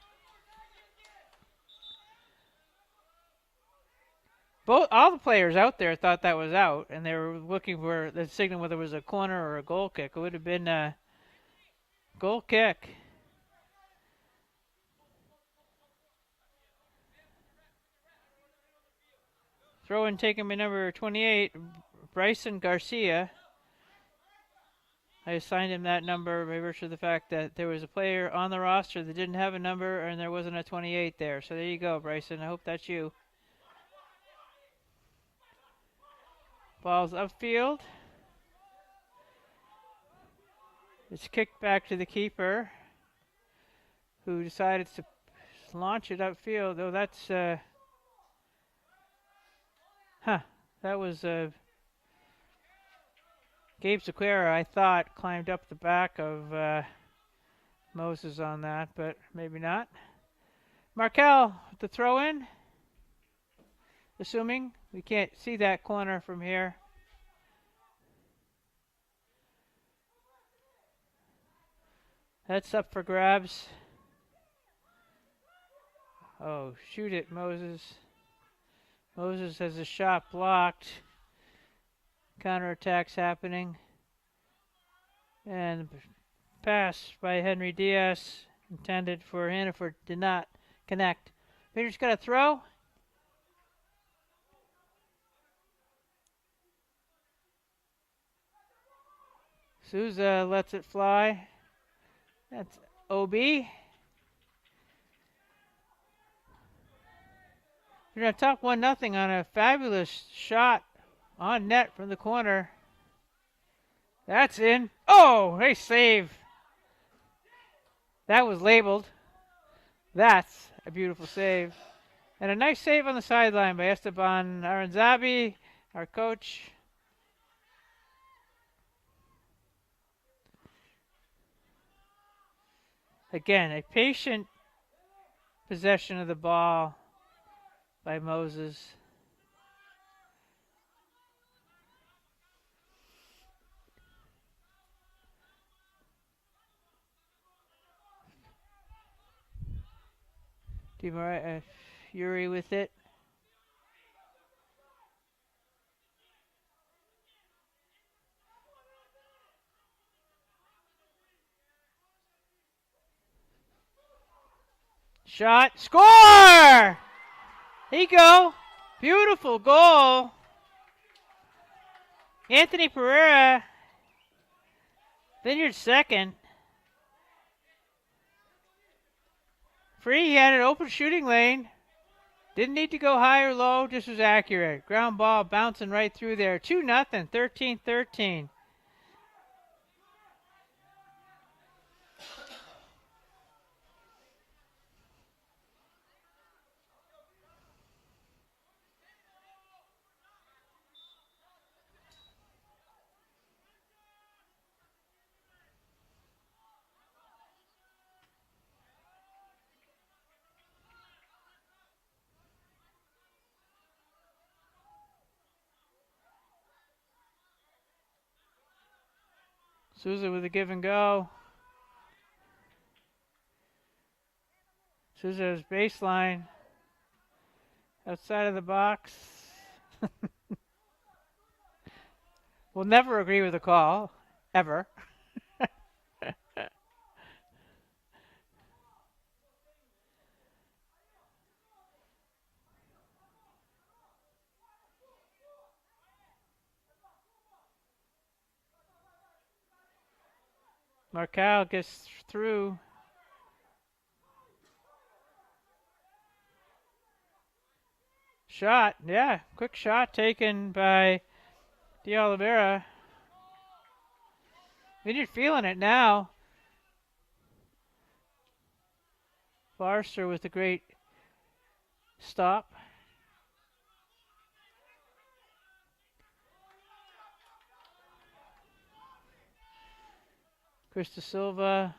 All the players out there thought that was out, and they were looking for the signal whether it was a corner or a goal kick. It would have been a goal kick. Throw in taken by number 28, Bryson Garcia. I assigned him that number by virtue of the fact that there was a player on the roster that didn't have a number and there wasn't a 28 there. So there you go, Bryson. I hope that's you. Ball's upfield. It's kicked back to the keeper, who decided to launch it upfield. Oh, that's that was Gabe Sequeira, I thought, climbed up the back of Moses on that, but maybe not. Markel, the throw in. Assuming we can't see that corner from here. That's up for grabs. Oh, shoot it, Moses. Moses has a shot blocked. Counterattack's happening. And pass by Henry Diaz, intended for Hannaford, did not connect. Peter's got a throw. Souza lets it fly. That's OB. You're going to top 1-0 on a fabulous shot on net from the corner. That's in. Oh, nice save. That was labeled. That's a beautiful save. And a nice save on the sideline by Esteban Aranzabi, our coach. Again, a patient possession of the ball by Moses. Fury with it. Shot. Score! There you go. Beautiful goal. Anthony Pereira. Vineyard second. Free, he had an open shooting lane. Didn't need to go high or low, just was accurate. Ground ball bouncing right through there. 2-0, 13-13. Souza with a give and go. Souza's baseline. Outside of the box. We'll never agree with the call. Ever. Marcal gets through. Shot, yeah, quick shot taken by De Oliveira. Vineyard feeling it now. Forster with a great stop. Chris De Silva.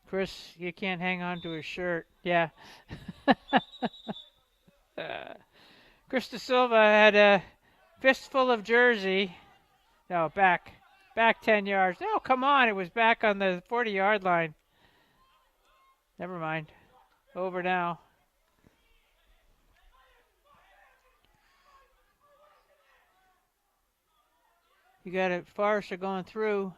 Chris, you can't hang on to his shirt. Yeah. Chris De Silva had a fistful of jersey. No, back 10 yards. No, come on. It was back on the 40-yard line. Never mind. Over now. You got it. Forrester going through.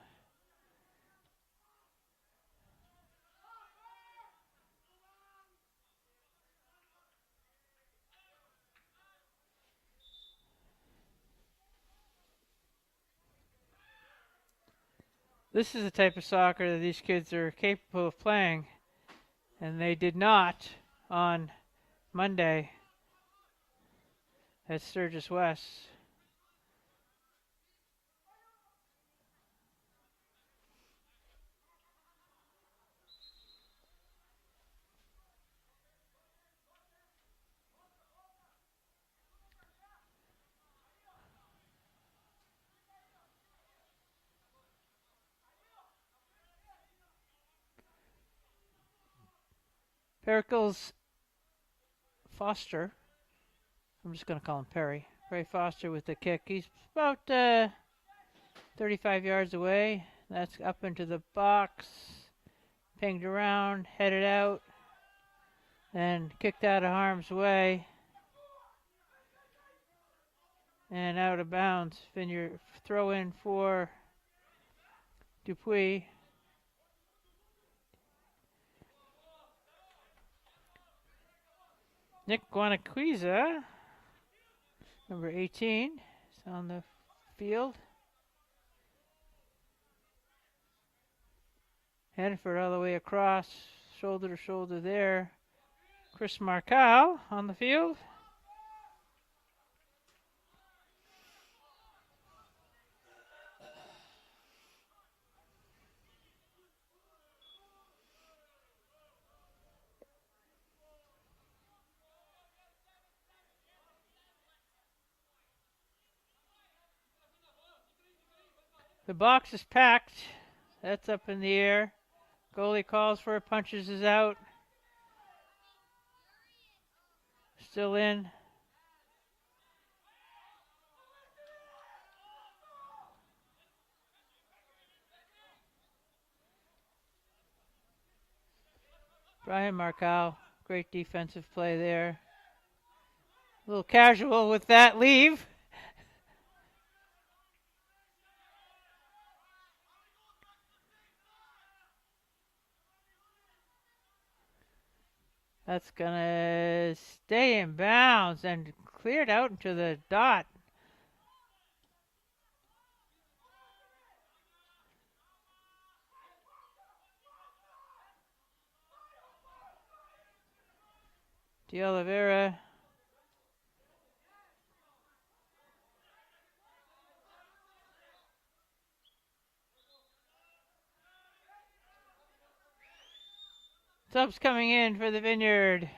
This is the type of soccer that these kids are capable of playing, and they did not on Monday at Sturgis West. Pericles Foster. I'm just going to call him Perry. Perry Foster with the kick. He's about 35 yards away. That's up into the box. Pinged around, headed out, and kicked out of harm's way. And out of bounds. Vineyard throw in for Dupuis. Nick Guanaquiza, number 18, is on the field. Hanford all the way across, shoulder to shoulder there. Chris Marcal on the field. The box is packed. That's up in the air. Goalie calls for it, punches is out. Still in. Brian Marcal, great defensive play there. A little casual with that leave. That's gonna stay in bounds and cleared out into the dot. De Oliveira. Subs coming in for the Vineyard.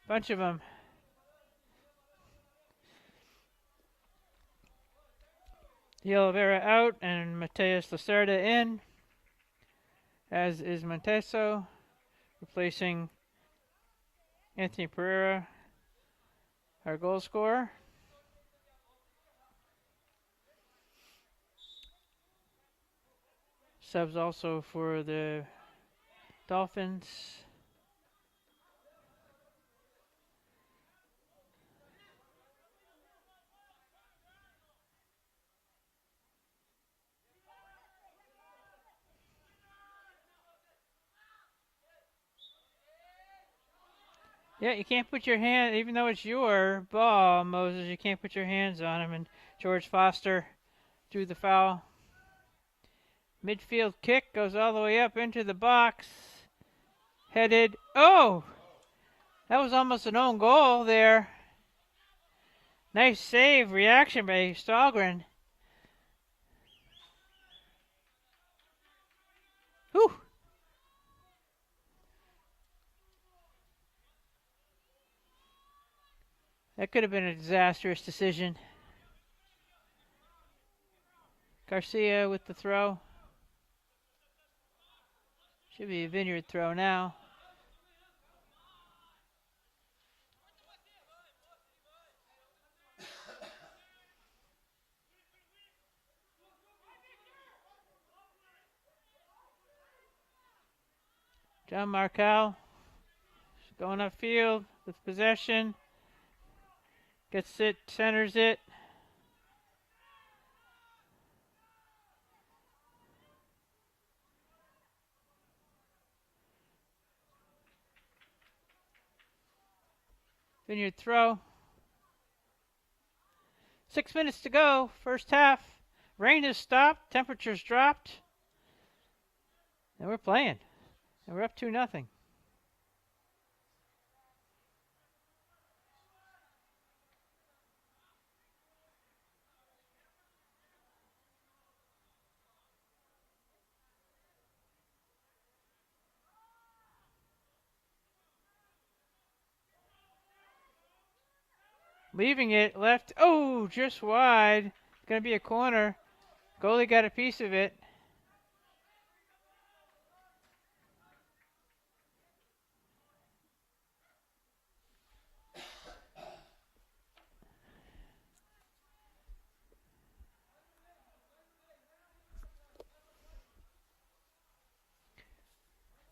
Bunch of them. De Oliveira out and Mateus Lacerda in, as is Monteso, replacing Anthony Pereira, our goal scorer. Subs also for the Dolphins. Yeah, you can't put your hand, even though it's your ball, Moses, you can't put your hands on him. And George Foster drew the foul. Midfield kick goes all the way up into the box. Headed. Oh! That was almost an own goal there. Nice save, reaction by Stahlgren. Whew! That could have been a disastrous decision. Garcia with the throw. Should be a Vineyard throw now. John Marcal going upfield with possession. Gets it, centers it. Vineyard throw. 6 minutes to go, first half. Rain has stopped, temperatures dropped. And we're playing. And we're up 2-0. Leaving it left. Oh, just wide. It's going to be a corner. Goalie got a piece of it.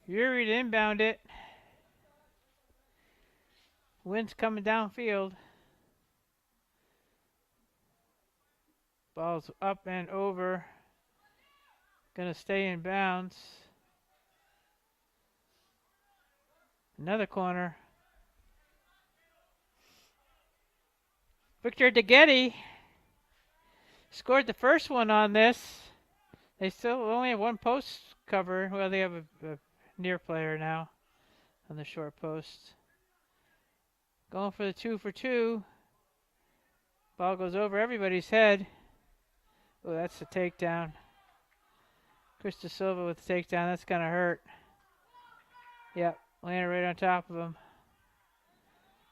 Yuri to inbound it. Wind's coming downfield. Ball's up and over. Gonna stay in bounds. Another corner. Victor DeGetti scored the first one on this. They still only have one post cover. Well, they have a near player now on the short post. Going for the 2 for 2. Ball goes over everybody's head. Oh, that's a takedown. Chris De Silva with the takedown. That's going to hurt. Yep, landed right on top of him.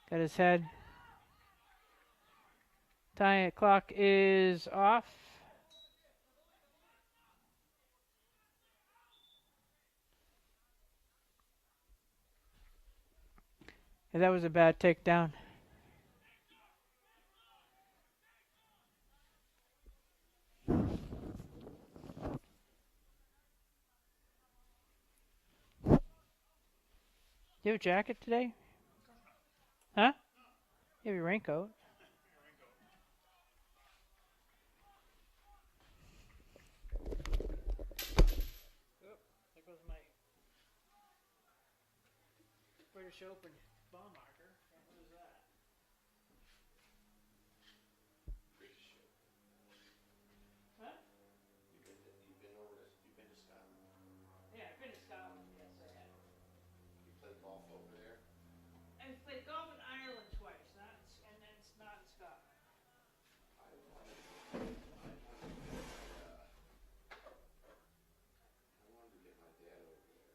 Got his head. Time clock is off. Yeah, that was a bad takedown. Do you have a jacket today? Huh? You have your raincoat. There goes my British Open ball marker. What is that? British Open. Huh? You've been to Scotland? Yeah, I've been to Scotland. Yes, I have. You played golf over there? I've played golf in Ireland twice, and then it's not in Scotland. I wanted to get my dad over there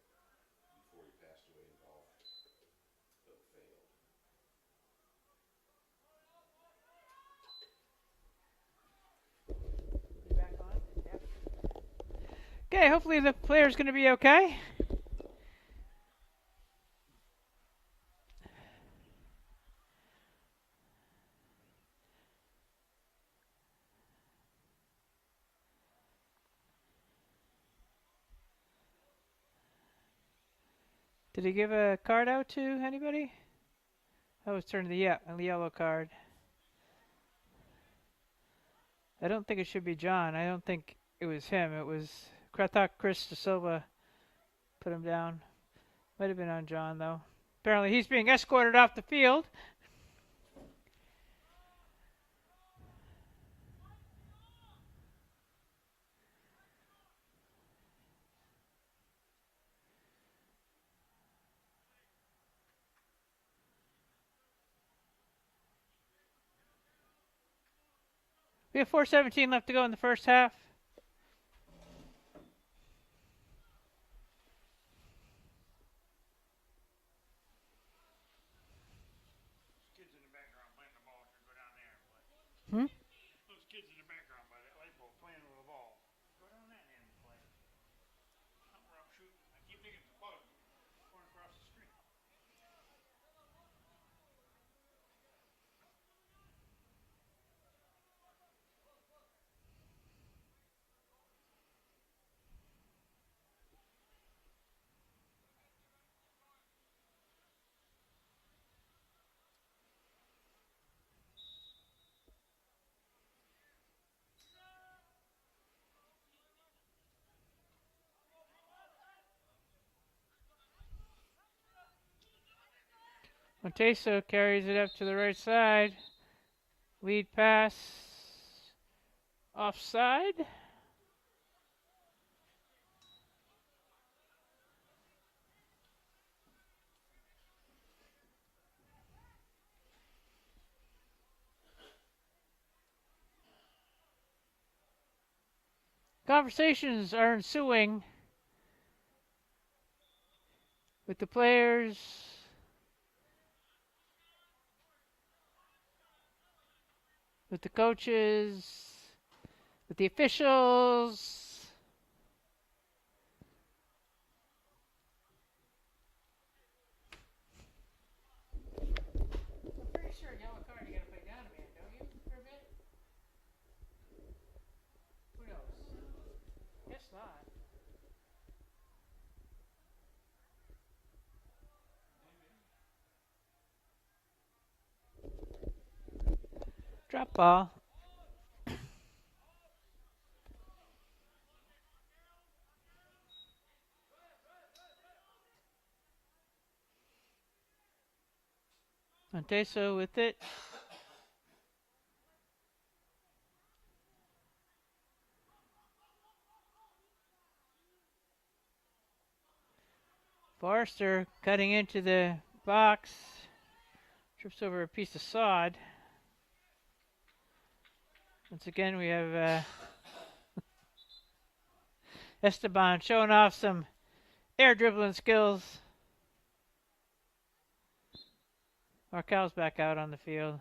before he passed away in golf, but failed. You back on? Yep. Okay, hopefully the player's going to be okay. Did he give a card out to anybody? Oh, it's turned to the yellow card. I don't think it should be John. I don't think it was him. I thought Chris De Silva put him down. Might have been on John, though. Apparently he's being escorted off the field. We have 4:17 left to go in the first half. Kids in the background playing the ball should go down there and play. Hmm? Those kids in the background by that light pole playing with the ball. Go down that end and play. Not where I'm shooting. I keep thinking it's a bug going across the street. Monteso carries it up to the right side. Lead pass. Offside. Conversations are ensuing with the players, with the coaches, with the officials. I'm pretty sure yellow card, you gotta play down a man, don't you, for a bit? Who knows? Guess not. Drop ball. Monteso with it. Forrester cutting into the box. Trips over a piece of sod. Once again, we have Esteban showing off some air dribbling skills. Markel's back out on the field.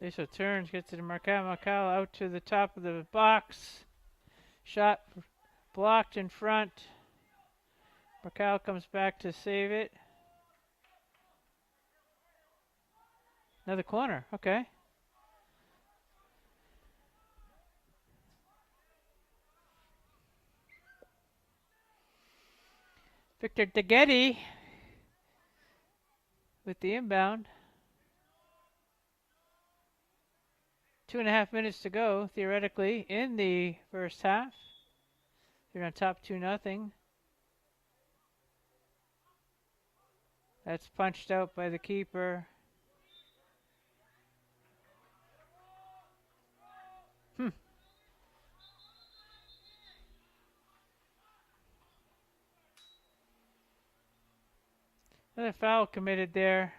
Deso turns, gets to Markel. Markel out to the top of the box. Shot blocked in front. Markel comes back to save it. Another corner. Okay. Victor Degetti with the inbound. 2.5 minutes to go, theoretically, in the first half. They're on top 2-0. That's punched out by the keeper. Another foul committed there.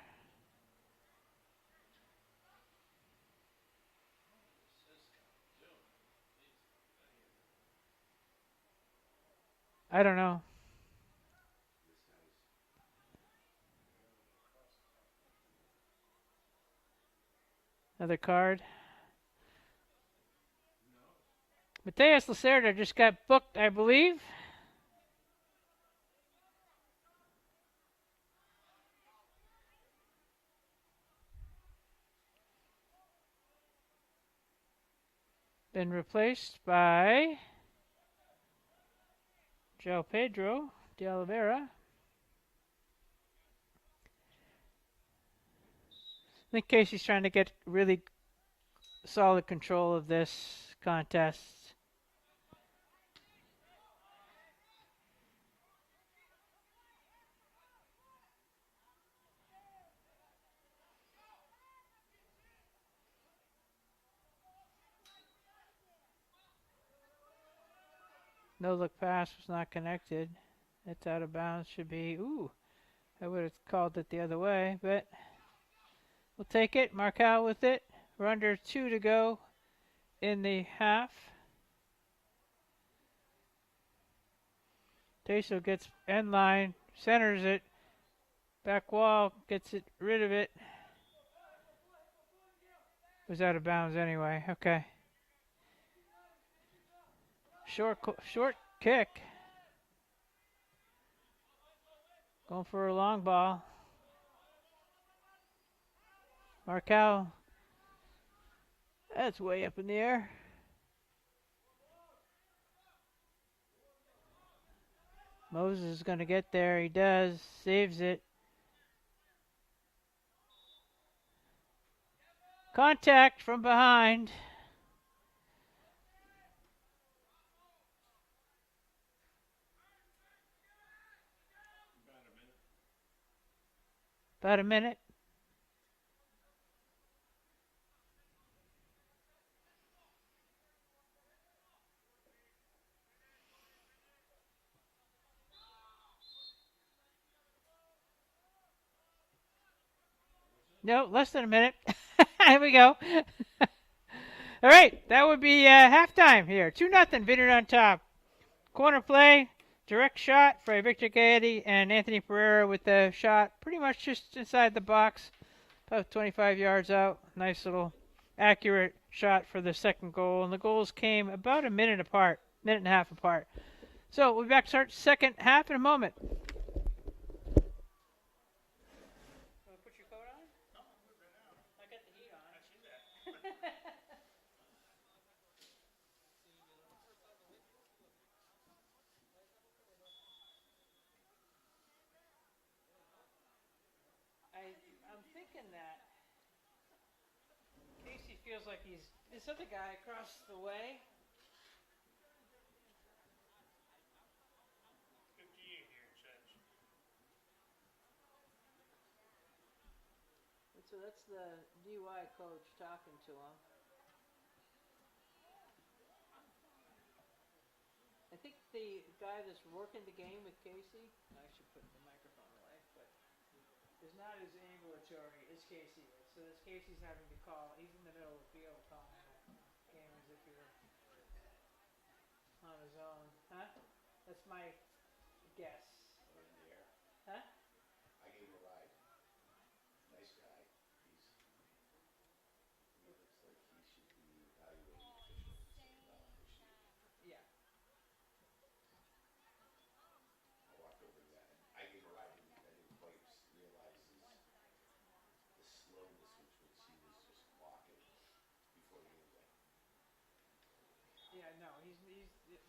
I don't know. Another card. Mateus Lacerda just got booked, I believe. Been replaced by João Pedro de Oliveira. I think Casey's trying to get really solid control of this contest. No look pass was not connected. It's out of bounds. Should be. Ooh, I would have called it the other way, but we'll take it. Markel with it. We're under 2 to go in the half. Deso gets end line, centers it. Back wall, gets it rid of it. Was out of bounds anyway. Okay. Short kick. Going for a long ball. Markel. That's way up in the air. Moses is going to get there. He does. Saves it. Contact from behind. About a minute. No, less than a minute. Here we go. All right, that would be halftime here. 2-0, Vineyard on top. Corner play, direct shot for Victor Gaetti and Anthony Pereira with the shot pretty much just inside the box, about 25 yards out. Nice little accurate shot for the second goal. And the goals came about a minute apart, minute and a half apart. So we'll be back to start second half in a moment. thinking that Casey feels like he's this other guy across the way. 58 here it says. So that's the DUI coach talking to him. I think the guy that's working the game with Casey, I should put the microphone away, but is not as ambulatory as Casey is. So this Casey's having to call. He's in the middle of the field calling the game as if you're on his own. Huh? That's my guess. Oh, in the air. Huh? I gave him a ride. Nice guy. He looks like he should be evaluating officials instead of officiating. Yeah. I walked over to that. I gave him a ride. I didn't quite realize the slowness with which he was just walking before the game. Yeah, no, he's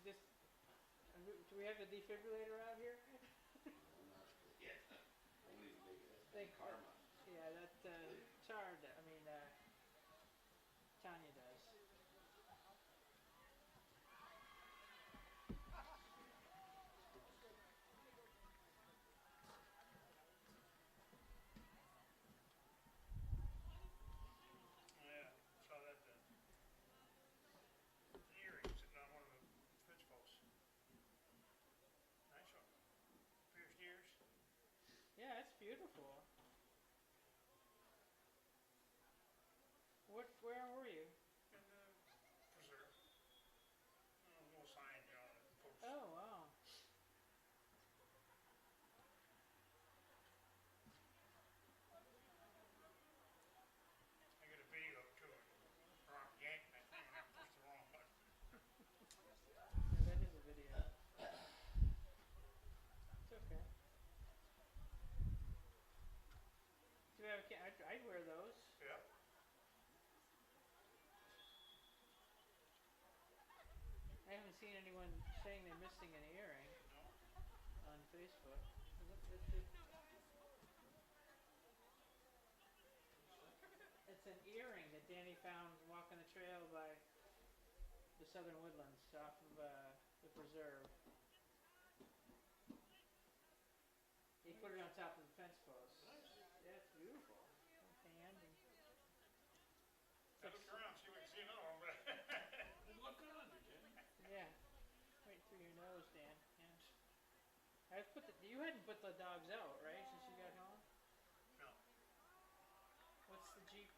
this. Do we have the defibrillator out here? Yeah. I wouldn't even make it. That's Think- bad karma. Yeah, that Chard. I mean, Tanya does. Yeah, saw that then. An earring sitting on one of the fence posts. Nice one. Pierced ears. Yeah, it's beautiful. Where were you? And preserve. Little sign, you know, the post. Oh, wow. I got a video too. Wrong yanked that thing and I pushed the wrong button. Yeah, that is a video. It's okay. Do we have a I'd wear those. Yep. I haven't seen anyone saying they're missing an earring No. on Facebook. It's an earring that Danny found walking the trail by the Southern Woodlands off of the preserve. He put it on top of the fence post. Yeah, it's beautiful. Hand and I looked around, see if I can see another one, but Look on, you kidding? yeah, right through your nose, Dan. Yeah. You hadn't put the dogs out, right, since you got home? no. What's the Jeep?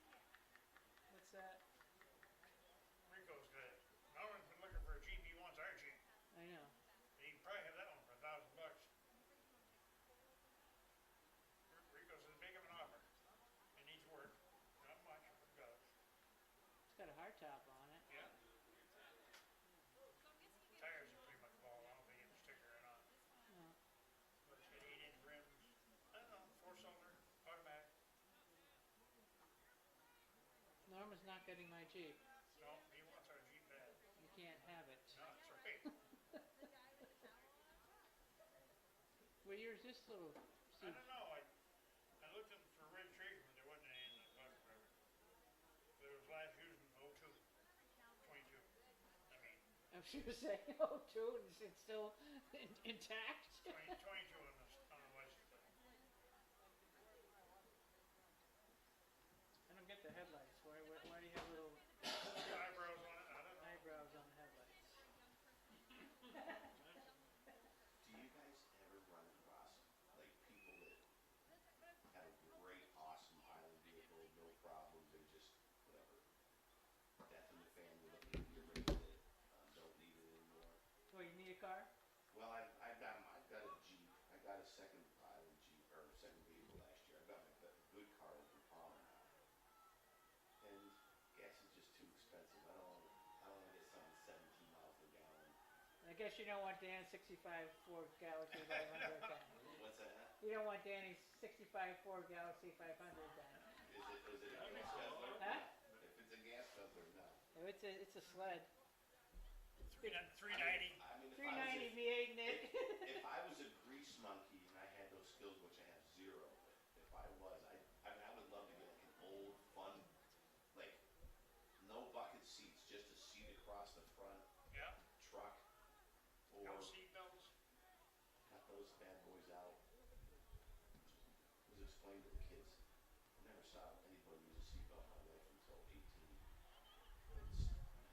What's that? Rico's got it. Melvin's been looking for a Jeep. He wants our Jeep. I know. He can probably have that one for $1,000. Rico says make him an offer. It needs work. Not much, but it does. It's got a hardtop on it. Yeah. Tires are pretty much ball. I don't think he has a sticker or not. Oh. But it's got 8-inch rims. I don't know, 4-cylinder, automatic. Norma's not getting my Jeep. No, he wants our Jeep bad. You can't have it. No, that's right. What year is this little I Jeep? don't know. I looked at for registration, but there wasn't any in the bucket forever. But it was last used in 02, 22. I mean, I'm sure you're saying, oh, two, and it's still intact. 22 on the license plate. I don't get the headlights. Why do you have little Eyebrows on it. I don't know. eyebrows on the headlights? Do you guys ever run across like people that have a great, awesome island vehicle, no problems, and just whatever, death in the family, looking to get rid of it, don't need it anymore? Oh, you need a car? Well, I've got a Jeep. I got a second island Jeep or second vehicle last year. I've got my good car over in Palmer now, and gas is just too expensive. I don't want to get something 17 miles per gallon. I guess you don't want Dan's 65 Ford Galaxy 500 then. What's that? You don't want Danny's 65 Ford Galaxy 500 then. Is it a gas guzzler? Huh? If it's a gas guzzler, no. Oh, it's a sled. 390. I mean, 390 V8 in it. if I was a grease monkey and I had those skills, which I have zero, but if I was, I mean, I would love to get explained to the kids, I never saw anybody use a seatbelt in my life until 18.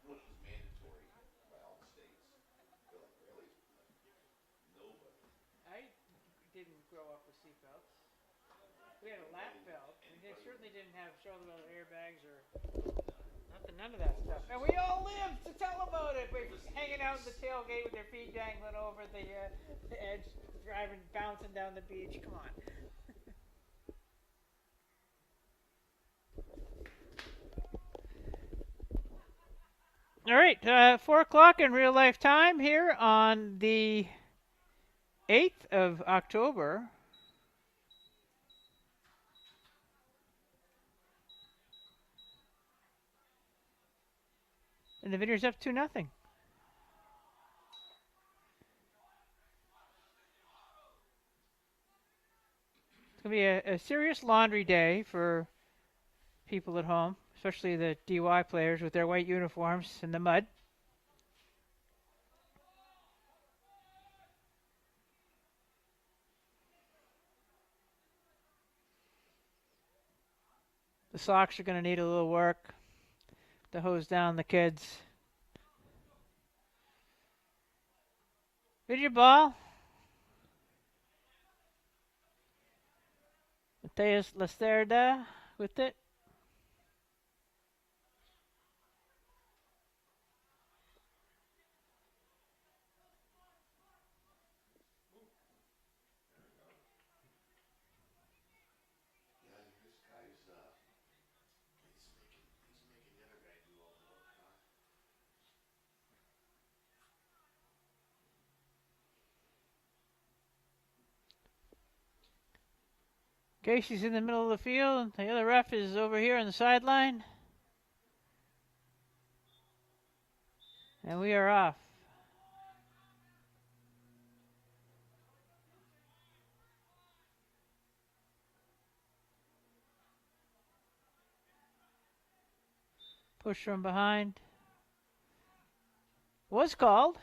When it was mandatory by all the states. They're like, really? I'm like, nobody. I didn't grow up with seatbelts. We had a lap belt. We certainly didn't have shoulder belt airbags or none of that stuff. And we all lived to tell about it. We're hanging out in the tailgate with their feet dangling over the edge, driving, bouncing down the beach. Come on. All right, 4 o'clock in real life time here on the 8th of October. And the Vineyard's up 2-0. It's going to be a serious laundry day for people at home, especially the DY players with their white uniforms in the mud. The socks are going to need a little work to hose down the kids. Vineyard ball. Mateus Lacerda with it. Yeah, this guy's he's making the other guy do all the work, huh? Casey's in the middle of the field. The other ref is over here on the sideline. And we are off. Push from behind. Was called.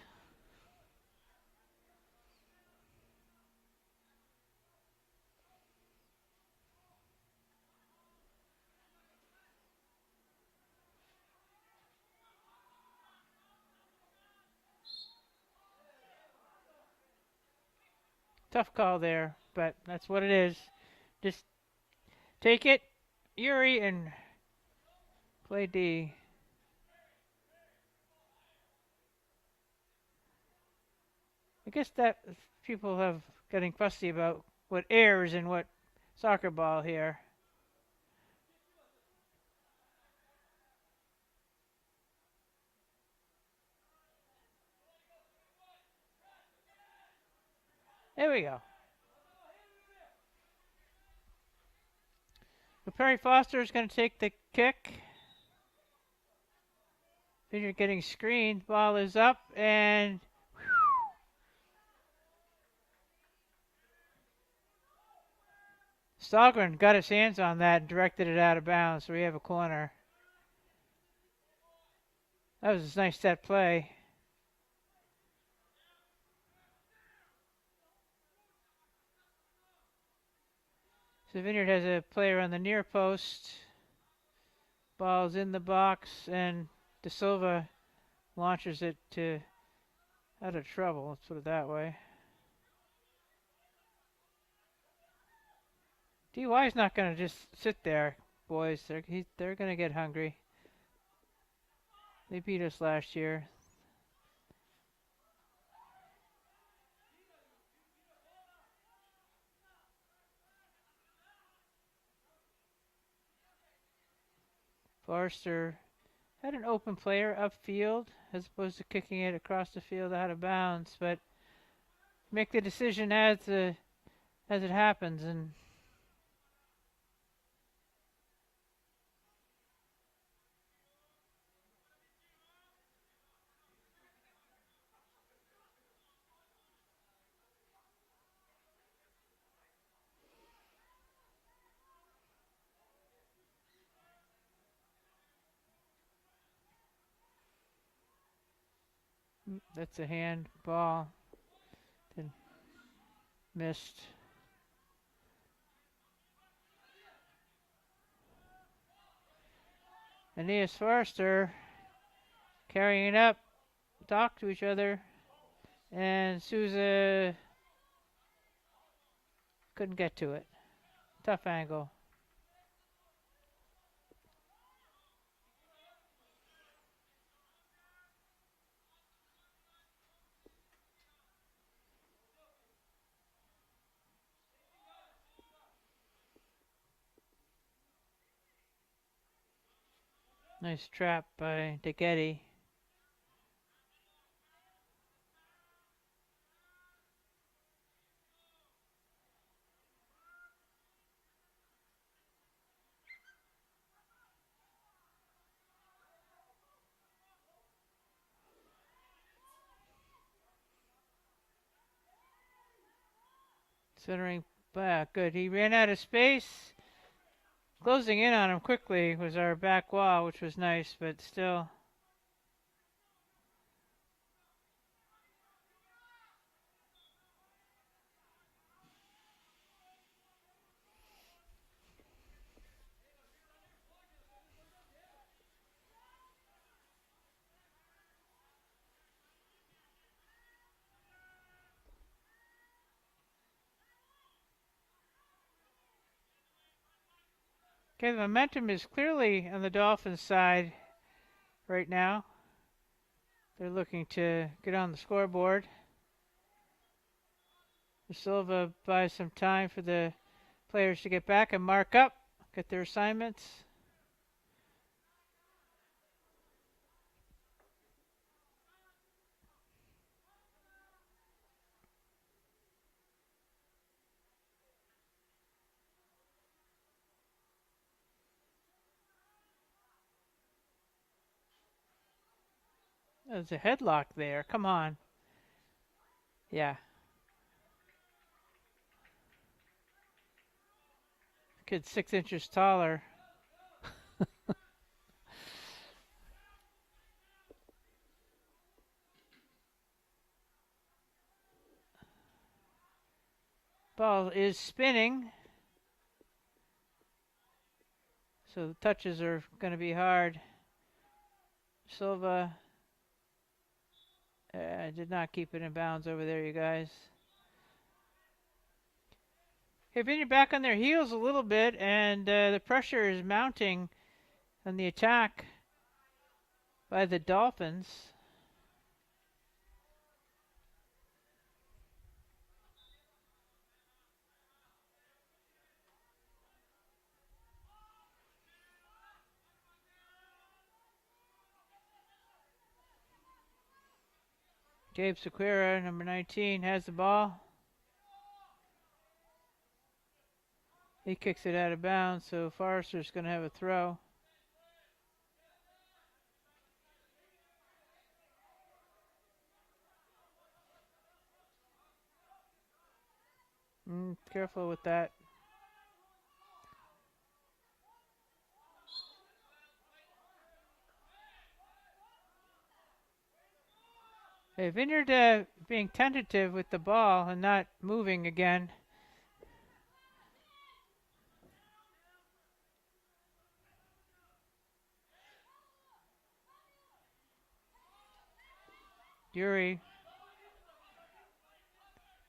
Tough call there, but that's what it is. Just take it, Yuri, and play D. I guess that people have getting fussy about what airs and what soccer ball here. There we go. So Perry Foster is going to take the kick. Vineyard getting screened. Ball is up and Stahlgren got his hands on that and directed it out of bounds, so we have a corner. That was a nice set play. So Vineyard has a player on the near post. Ball's in the box, and De Silva launches it to out of trouble. Let's put it that way. DY's not going to just sit there, boys. They're going to get hungry. They beat us last year. Forrester had an open player upfield as opposed to kicking it across the field out of bounds, but make the decision as it happens. And that's a hand ball. Then missed. Aeneas Forrester carrying it up, talk to each other, and Souza couldn't get to it. Tough angle. Nice trap by DeGetti. Centering back, good. He ran out of space. Closing in on him quickly was our back wall, which was nice, but still. Okay, the momentum is clearly on the Dolphins' side right now. They're looking to get on the scoreboard. Silva buys some time for the players to get back and mark up, get their assignments. There's a headlock there. Come on. Yeah. Kid's 6 inches taller. Ball is spinning. So the touches are going to be hard. Silva did not keep it in bounds over there, you guys. Okay, Vineyard back on their heels a little bit, and the pressure is mounting on the attack by the Dolphins. Gabe Sequeira, number 19, has the ball. He kicks it out of bounds, so Forrester's going to have a throw. Careful with that. Hey, Vineyard being tentative with the ball and not moving again. Yuri.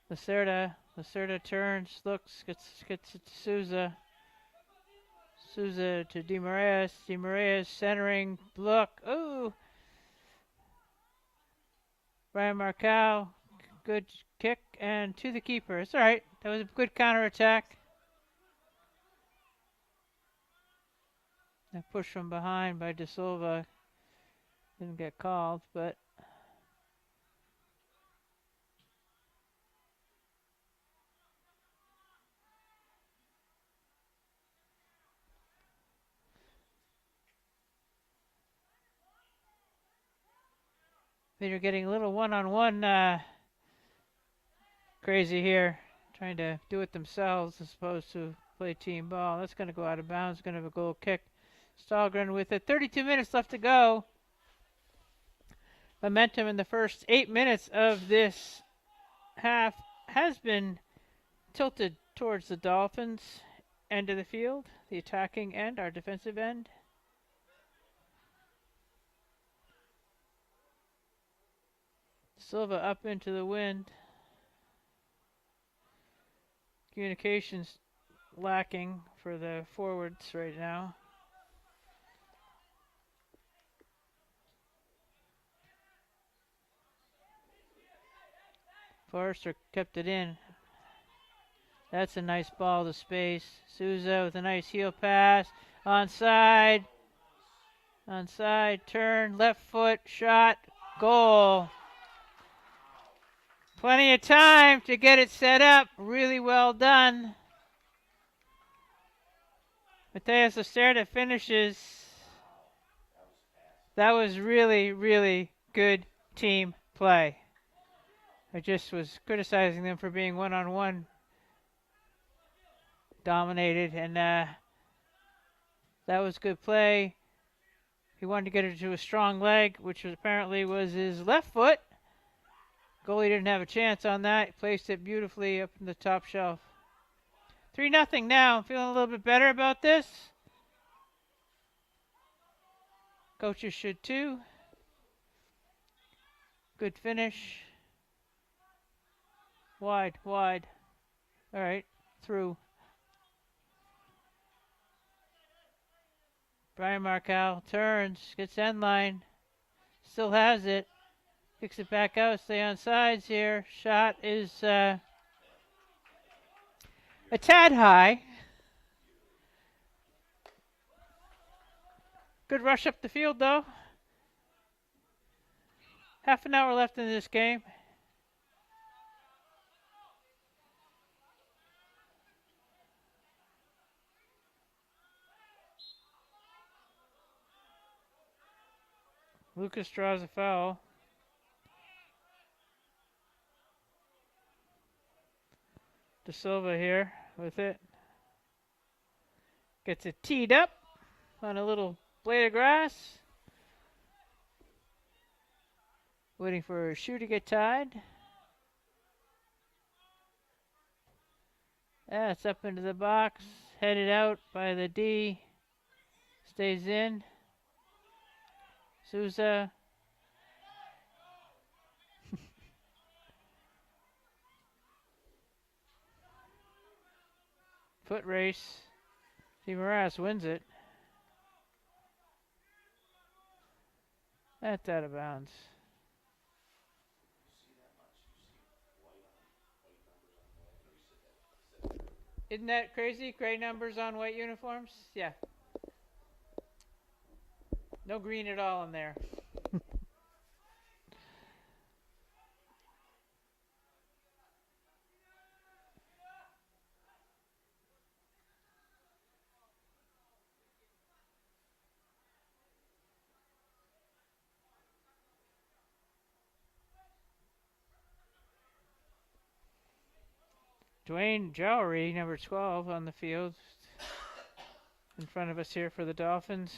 Lacerda turns, looks, gets it to Souza. Souza to DeMarias. DeMarias centering, look. Ooh. Brian Marcow, good kick, and to the keeper. It's all right. That was a good counterattack. A push from behind by De Silva didn't get called, but they're getting a little one-on-one crazy here, trying to do it themselves as opposed to play team ball. That's going to go out of bounds. Going to have a goal kick. Stahlgren with it. 32 minutes left to go. Momentum in the first 8 minutes of this half has been tilted towards the Dolphins end of the field, the attacking end, our defensive end. Silva up into the wind. Communications lacking for the forwards right now. Forrester kept it in. That's a nice ball to space. Souza with a nice heel pass. Onside. Onside. Turn. Left foot. Shot. Goal. Plenty of time to get it set up. Really well done. Mateus Lacerda finishes. That was really, really good team play. I just was criticizing them for being one-on-one dominated, and that was good play. He wanted to get it to a strong leg, which apparently was his left foot. Goalie didn't have a chance on that. He placed it beautifully up in the top shelf. 3-0 now. I'm feeling a little bit better about this. Coaches should too. Good finish. Wide, wide. All right, through. Brian Markel turns, gets end line. Still has it. Kicks it back out, stay on sides here. Shot is a tad high. Good rush up the field, though. Half an hour left in this game. Lucas draws a foul. De Silva here with it. Gets it teed up on a little blade of grass. Waiting for a shoe to get tied. Yeah, it's up into the box. Headed out by the D. Stays in. Souza. Foot race. B.V.S wins it. That's out of bounds. Isn't that crazy? Gray numbers on white uniforms? Yeah. No green at all in there. Dwayne Jowry, number 12, on the field in front of us here for the Dolphins.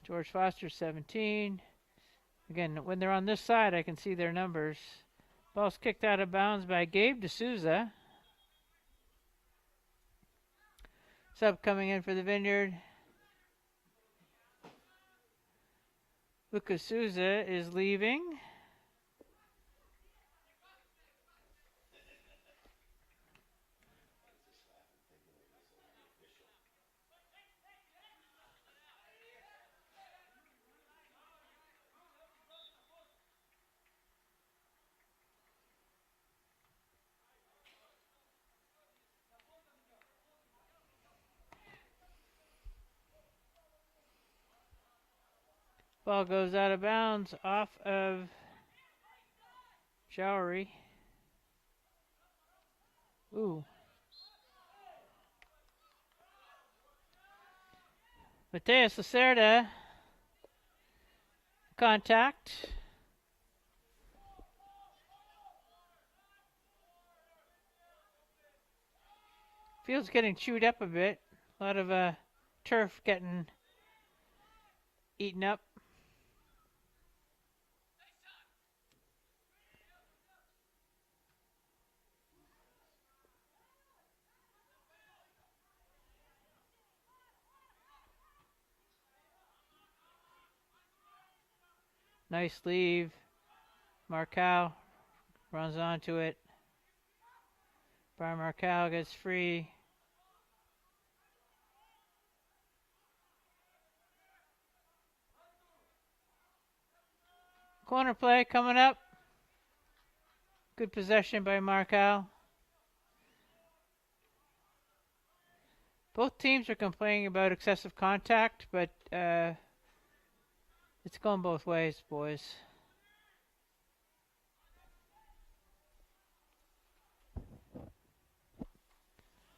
George Foster, 17. Again, when they're on this side, I can see their numbers. Ball's kicked out of bounds by Gabe D'Souza. Sub coming in for the Vineyard. Lucas Souza is leaving. Ball goes out of bounds off of Jowry. Ooh. Mateus Lacerda. Contact. Field's getting chewed up a bit. A lot of turf getting eaten up. Nice leave Marcal runs onto it. Brian Marcal gets free. Corner play coming up. Good possession by Marcal. Both teams are complaining about excessive contact, but it's going both ways, boys.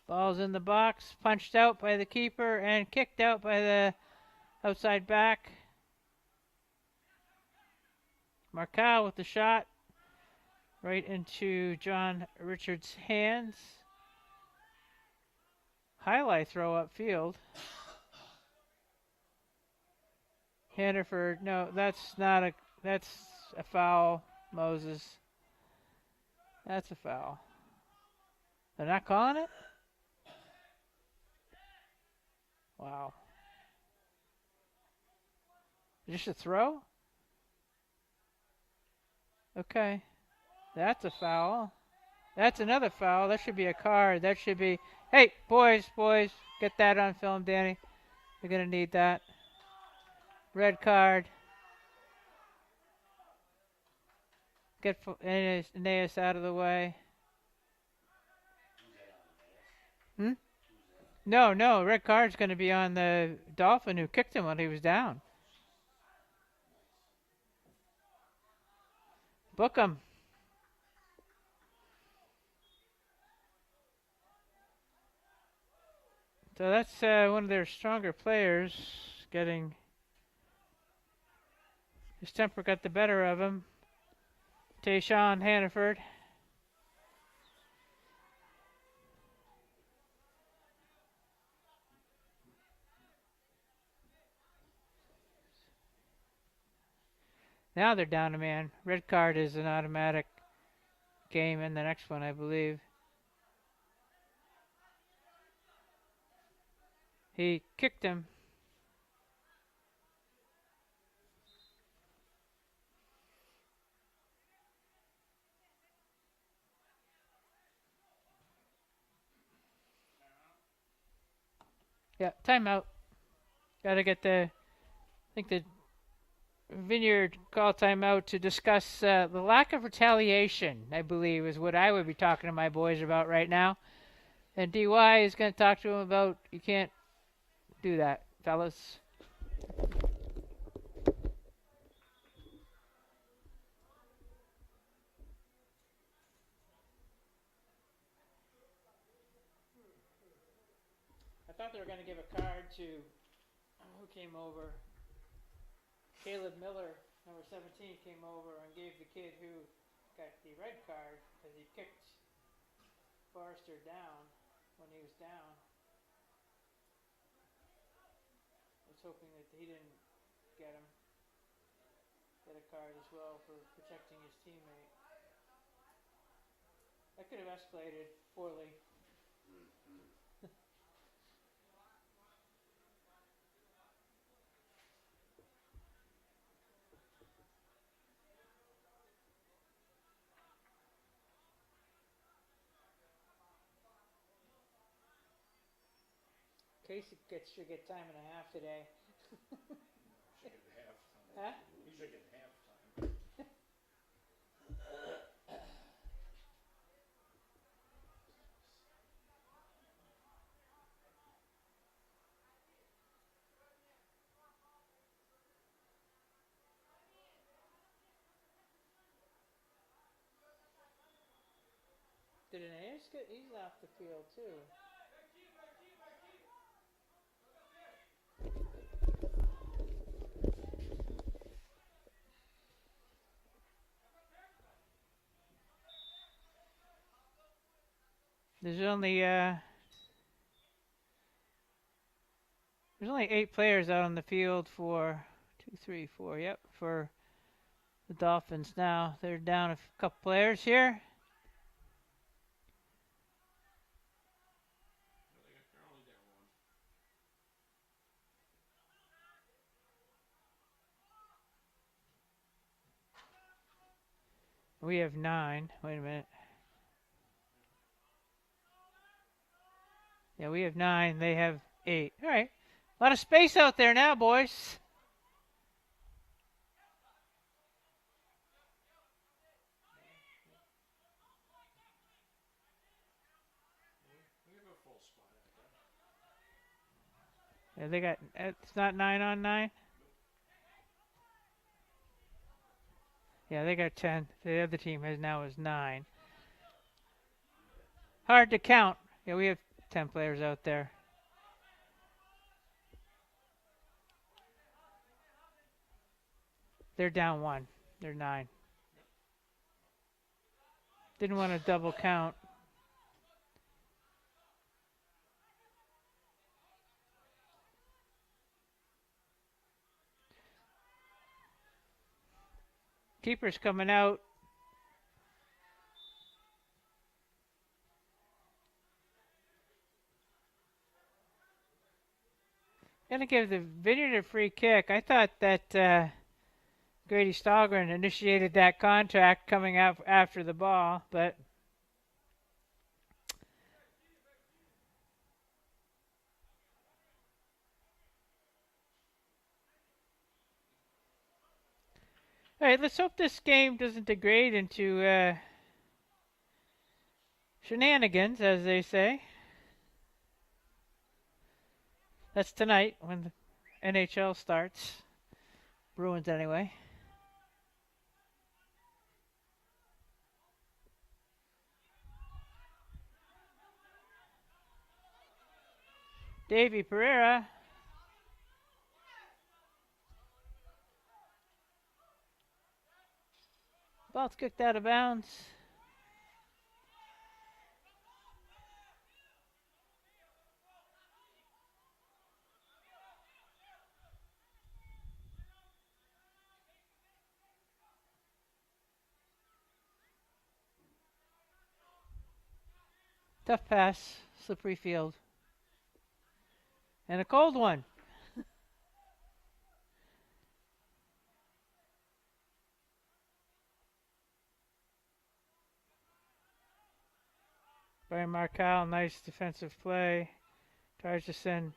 Ball's in the box, punched out by the keeper and kicked out by the outside back. Marcal with the shot right into John Richards' hands. Highlight throw upfield. Hannaford, no, that's a foul, Moses. That's a foul. They're not calling it? Wow. Just a throw? Okay. That's a foul. That's another foul. That should be a card. That should be... Hey, boys, get that on film, Danny. You're going to need that. Red card. Get Aeneas out of the way. No, red card's going to be on the Dolphin who kicked him when he was down. Book him. So that's one of their stronger players getting... His temper got the better of him. Tayshawn Hannaford. Now they're down a man. Red card is an automatic game in the next one, I believe. He kicked him. Yeah, timeout. Gotta get I think the Vineyard call timeout to discuss the lack of retaliation, I believe, is what I would be talking to my boys about right now. And DY is going to talk to him about you can't do that, fellas. I thought they were going to give a card to who came over. Caleb Miller, number 17, came over and gave the kid who got the red card because he kicked Forrester down when he was down. I was hoping that he didn't get a card as well for protecting his teammate. That could have escalated poorly. Casey should get time and a half today. Should get halftime. Huh? He should get halftime. Did Aeneas get? He's off the field too. There's only 8 players out on the field for 2, 3, 4. Yep, for the Dolphins now. They're down a couple players here. They're only down one. We have 9. Wait a minute. Yeah, we have 9. They have 8. All right. A lot of space out there now, boys. We have a full spot out there. Yeah, they got. It's not 9 on 9. Yeah, they got 10. The other team has now is 9. Hard to count. Yeah, we have 10 players out there. They're down 1. They're 9. Didn't want to double count. Keeper's coming out. Gonna give the Vineyard a free kick. I thought that Grady Stahlgren initiated that contact coming out after the ball, but all right. Let's hope this game doesn't degrade into shenanigans, as they say. That's tonight when the NHL starts. Bruins, anyway. Davy Pereira. Ball's kicked out of bounds. Tough pass, slippery field. And a cold one. Brian Markell, nice defensive play. Tries to send.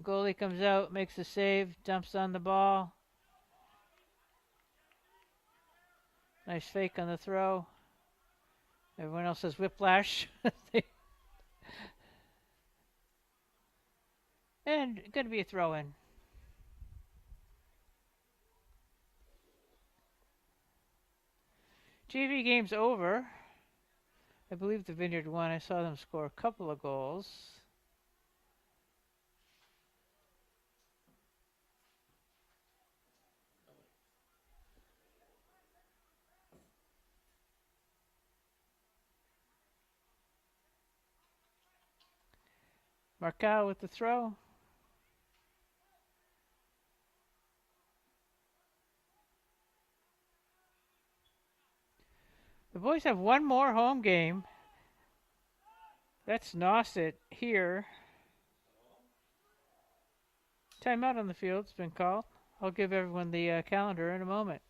Goalie comes out, makes a save, dumps on the ball. Nice fake on the throw. Everyone else has whiplash. And going to be a throw in. JV game's over. I believe the Vineyard won. I saw them score a couple of goals. Markau with the throw. The boys have one more home game. That's Nauset here. Timeout on the field's been called. I'll give everyone the calendar in a moment.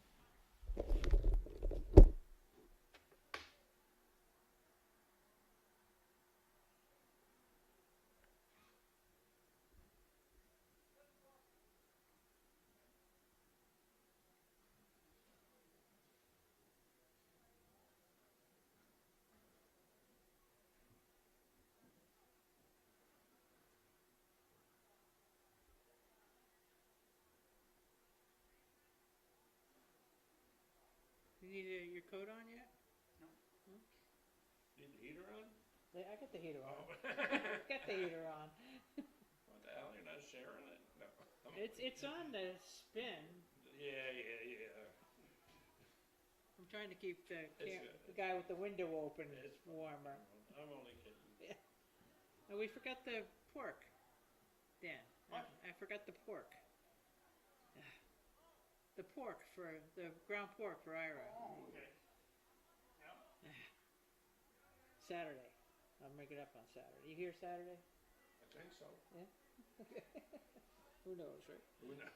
You need your coat on yet? No. Need the heater on? I got the heater on. Oh. Got the heater on. What the hell? You're not sharing it? No. It's on the spin. Yeah. I'm trying to keep the Good. the guy with the window open It's fine. warmer. I'm only kidding. And we forgot the pork, Dan. What? I forgot the pork. The pork for the ground pork for Ira. Oh, okay. Saturday. I'll make it up on Saturday. You here Saturday? I think so. Who knows, right? Who knows?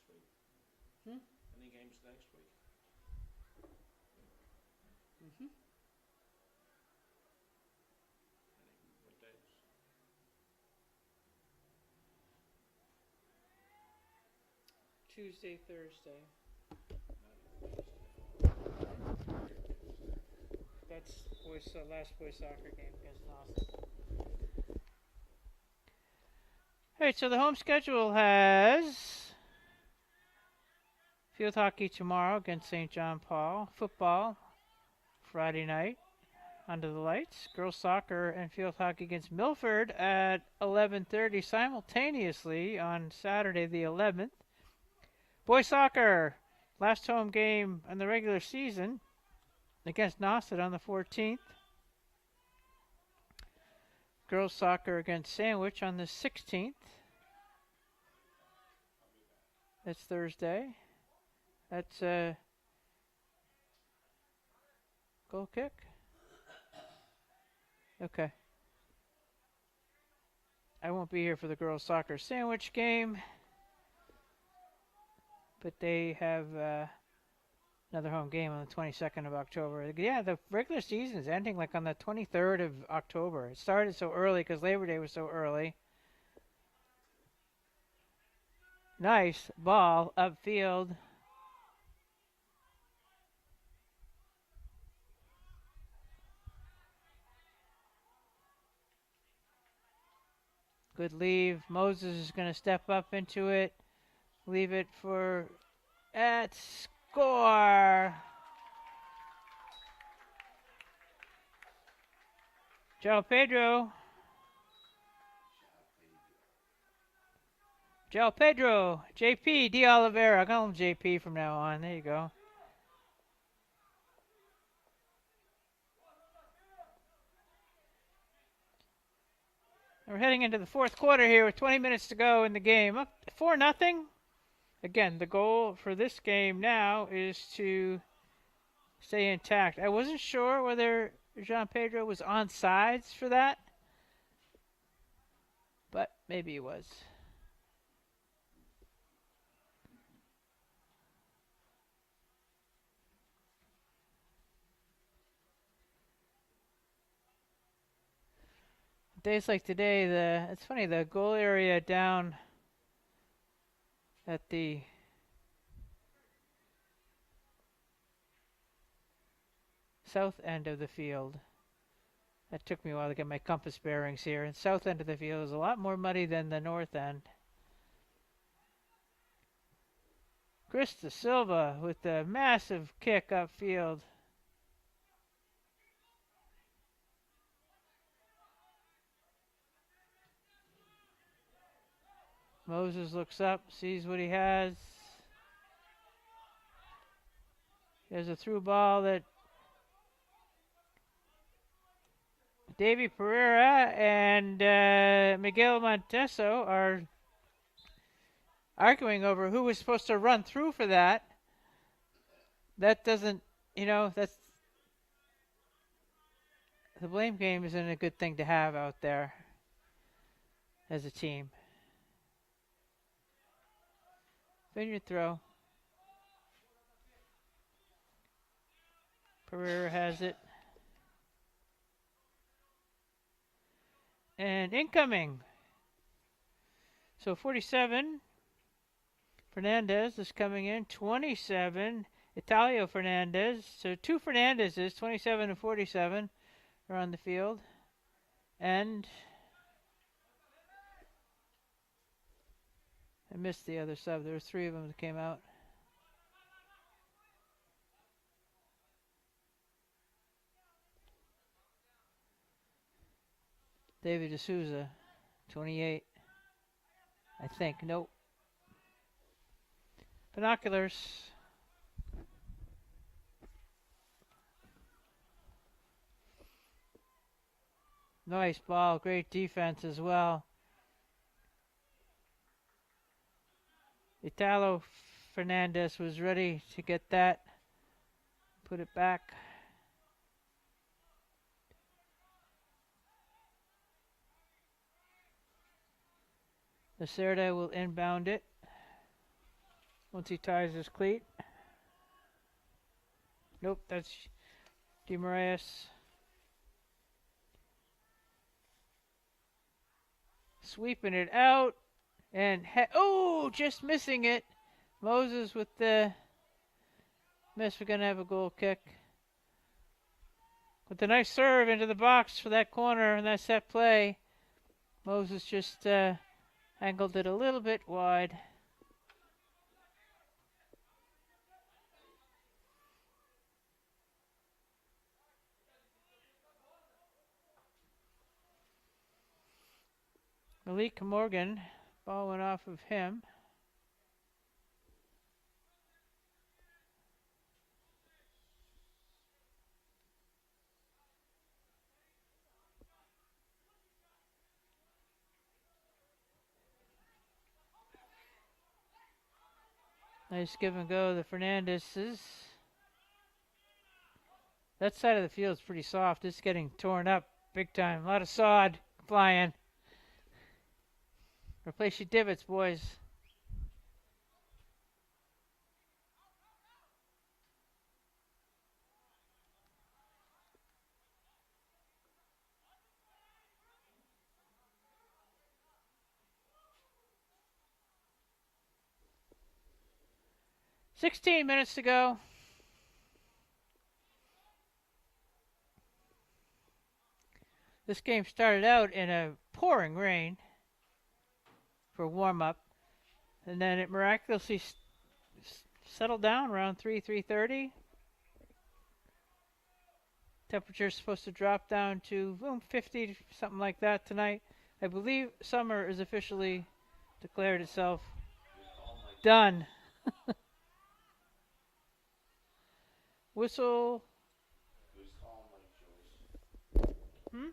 week? Hmm? Any games next week? Mm-hmm. What days? Tuesday, Thursday. That's last boys soccer game against Austin. Alright, so the home schedule has field hockey tomorrow against St. John Paul. Football Friday night under the lights. Girls soccer and field hockey against Milford at 11:30 simultaneously on Saturday the 11th. Boys soccer, last home game in the regular season against Nauset on the 14th. Girls soccer against Sandwich on the 16th. That's Thursday. That's a goal kick. Okay. I won't be here for the girls soccer Sandwich game, but they have another home game on the 22nd of October. Yeah, the regular season is ending like on the 23rd of October. It started so early because Labor Day was so early. Nice ball upfield. Good leave. Moses is going to step up into it. Leave it for at score. Joe Pedro. Joe Pedro. JP De Oliveira. I'll call him JP from now on. There you go. And we're heading into the fourth quarter here with 20 minutes to go in the game. Up 4-0. Again, the goal for this game now is to stay intact. I wasn't sure whether Jean Pedro was on sides for that, but maybe he was. Days like today, it's funny, the goal area down at the south end of the field. That took me a while to get my compass bearings here. And south end of the field is a lot more muddy than the north end. Krista Silva with the massive kick upfield. Moses looks up, sees what he has. There's a through ball that Davy Pereira and Miguel Monteso are arguing over who was supposed to run through for that. That doesn't, that's the blame game isn't a good thing to have out there as a team. Vineyard throw. Pereira has it. And incoming. So 47, Fernandez is coming in. 27, Italio Fernandez. So two Fernandezes, 27 and 47, are on the field. And I missed the other sub. There were three of them that came out. David D'Souza, 28. I think. Nope. Binoculars. Nice ball. Great defense as well. Italo Fernandez was ready to get that. Put it back. Lacerda will inbound it. Once he ties his cleat. Nope, that's B.V.S. Sweeping it out. And, oh, just missing it. Moses with the miss. We're going to have a goal kick. With a nice serve into the box for that corner and that set play. Moses just angled it a little bit wide. Malik Morgan, ball went off of him. Nice give and go, the Fernandez's. That side of the field is pretty soft. It's getting torn up big time. A lot of sod flying. Replace your divots, boys. $16 to go. This game started out in a pouring rain for warm-up, and then it miraculously settled down around 3:30. Temperature's supposed to drop down to 50, something like that tonight. I believe summer is officially declared itself done. Whistle. Hmm?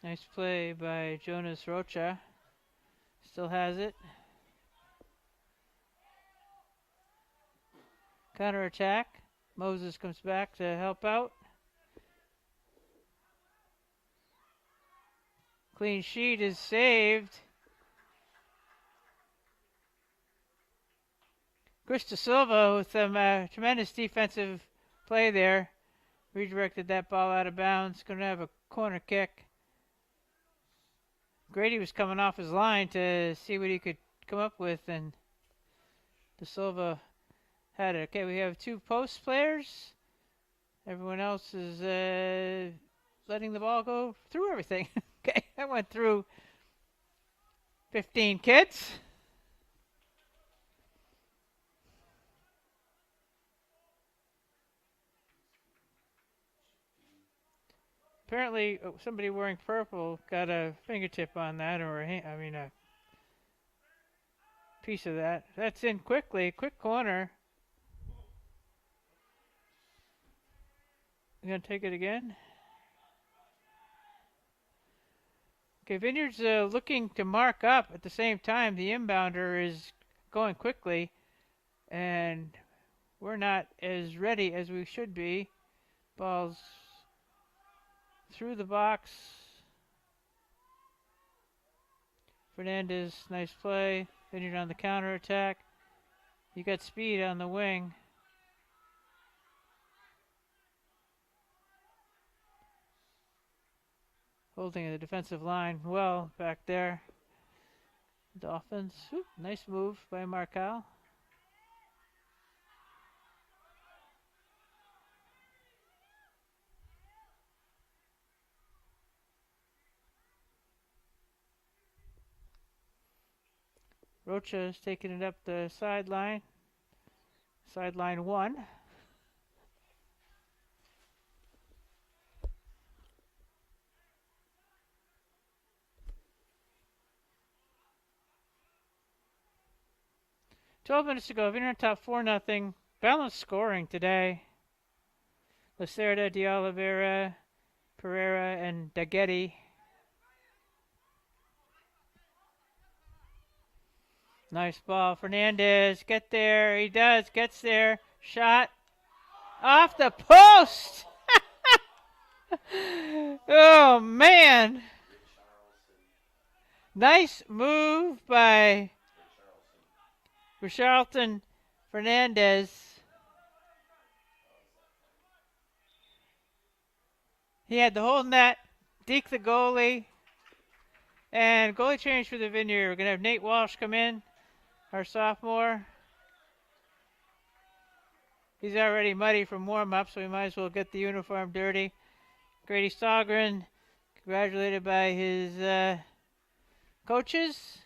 Nice play by Jonas Rocha. Still has it. Counter attack. Moses comes back to help out. Clean sheet is saved. Chris De Silva with some tremendous defensive play there. Redirected that ball out of bounds. Going to have a corner kick. Grady was coming off his line to see what he could come up with, and De Silva had it. Okay, we have two post players. Everyone else is letting the ball go through everything. Okay, that went through 15 kids. Apparently, somebody wearing purple got a fingertip on that, or a piece of that. That's in quickly. Quick corner. I'm going to take it again. Okay, Vineyard's looking to mark up at the same time. The inbounder is going quickly, and we're not as ready as we should be. Ball's through the box. Fernandez, nice play. Vineyard on the counter attack. You got speed on the wing. Holding the defensive line well back there. Dolphins. Ooh, nice move by Marcal. Rocha is taking it up the sideline. Sideline 1. $12 to go. Vineyard top 4-0. Balanced scoring today. Lacerda, De Oliveira, Pereira, and Dagetti Nice ball. Fernandez, get there. He does. Gets there. Shot. Off the post. Oh, man. Nice move by Richarlison Fernandez. He had the whole net. Deke the goalie. And goalie change for the Vineyard. We're going to have Nate Walsh come in, our sophomore. He's already muddy from warm-up, so we might as well get the uniform dirty. Grady Stalgren, congratulated by his coaches.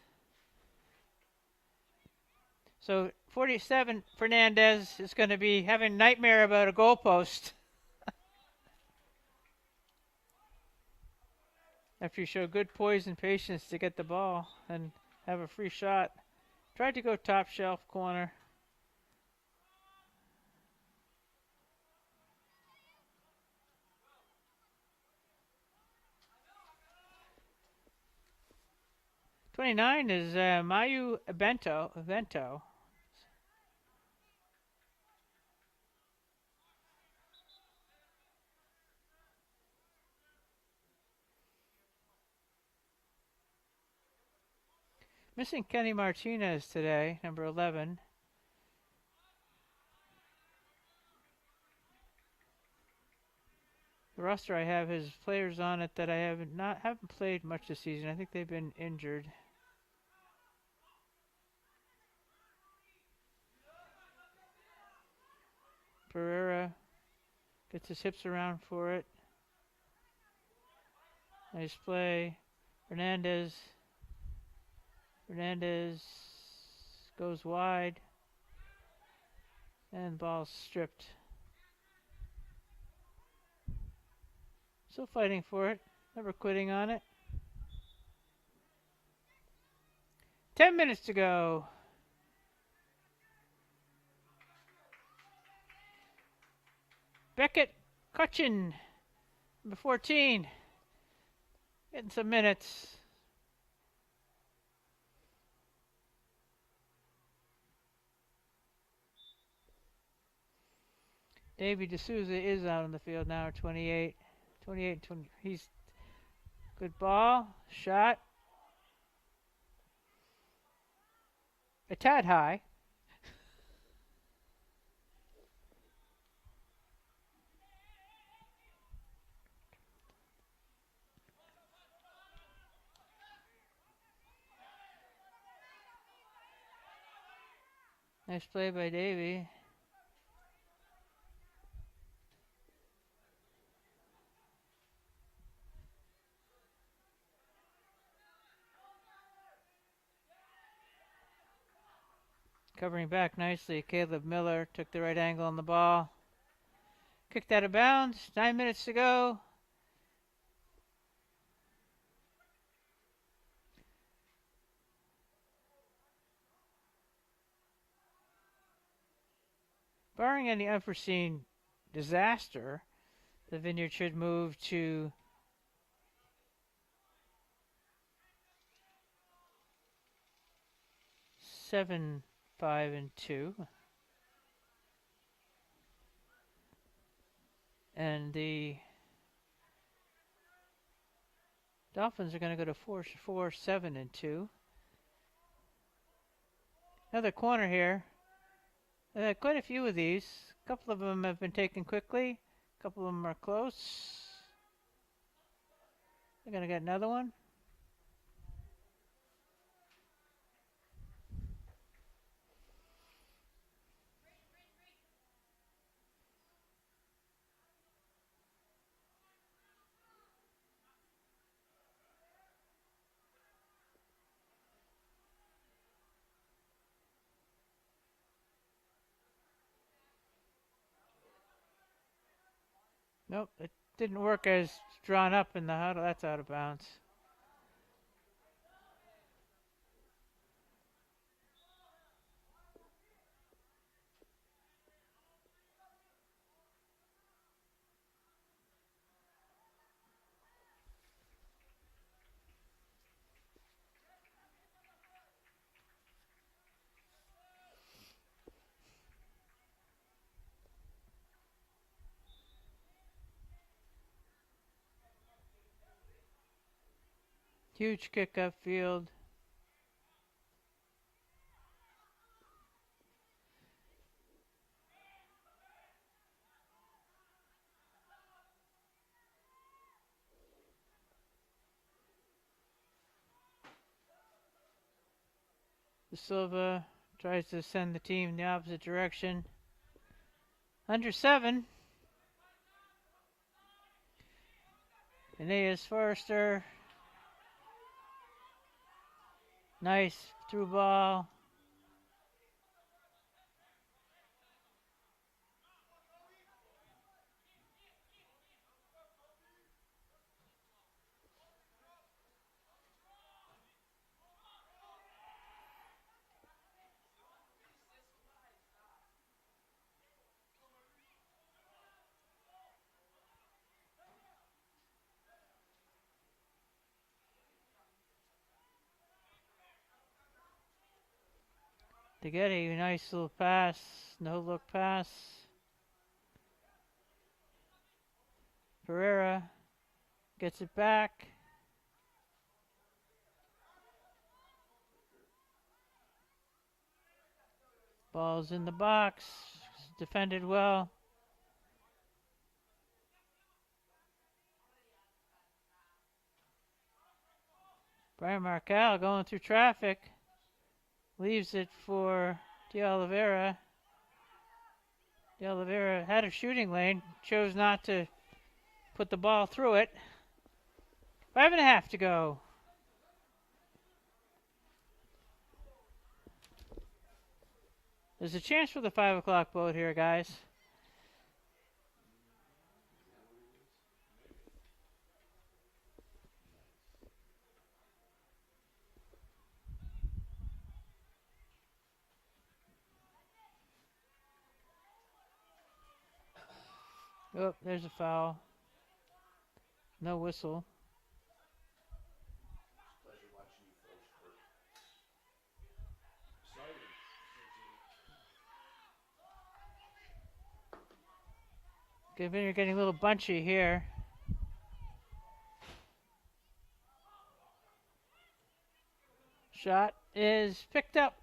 So 47 Fernandez is going to be having a nightmare about a goalpost. After you show good poise and patience to get the ball and have a free shot. Tried to go top shelf corner. '29 is Mayu Evento. Missing Kenny Martinez today, number 11. The roster I have has players on it that I haven't played much this season. I think they've been injured. Pereira gets his hips around for it. Nice play. Fernandez goes wide. And ball's stripped. Still fighting for it. Never quitting on it. 10 minutes to go. Beckett Cutchin, number 14. Getting some minutes. Davey D'Souza is out on the field now, 28. 20. He's good ball. Shot. A tad high. Nice play by Davey. Covering back nicely, Caleb Miller took the right angle on the ball. Kicked out of bounds. 9 minutes to go. Barring any unforeseen disaster, the Vineyard should move to 7-5-2. And the Dolphins are going to go to 4-7-2. Another corner here. Quite a few of these. A couple of them have been taken quickly. A couple of them are close. They're going to get another one. Nope, it didn't work as drawn up in the huddle. That's out of bounds. Huge kick upfield. De Silva tries to send the team in the opposite direction. Under 7. Aeneas Forrester. Nice through ball. To get a nice little pass, no look pass. Pereira gets it back. Ball's in the box, defended well. Brian Marcal going through traffic. Leaves it for De Oliveira. De Oliveira had a shooting lane, chose not to put the ball through it. 5.5 to go. There's a chance for the 5 o'clock boat here, guys. Oh, there's a foul. No whistle. Pleasure watching you folks work. Exciting. You're getting a little bunchy here. Shot is picked up.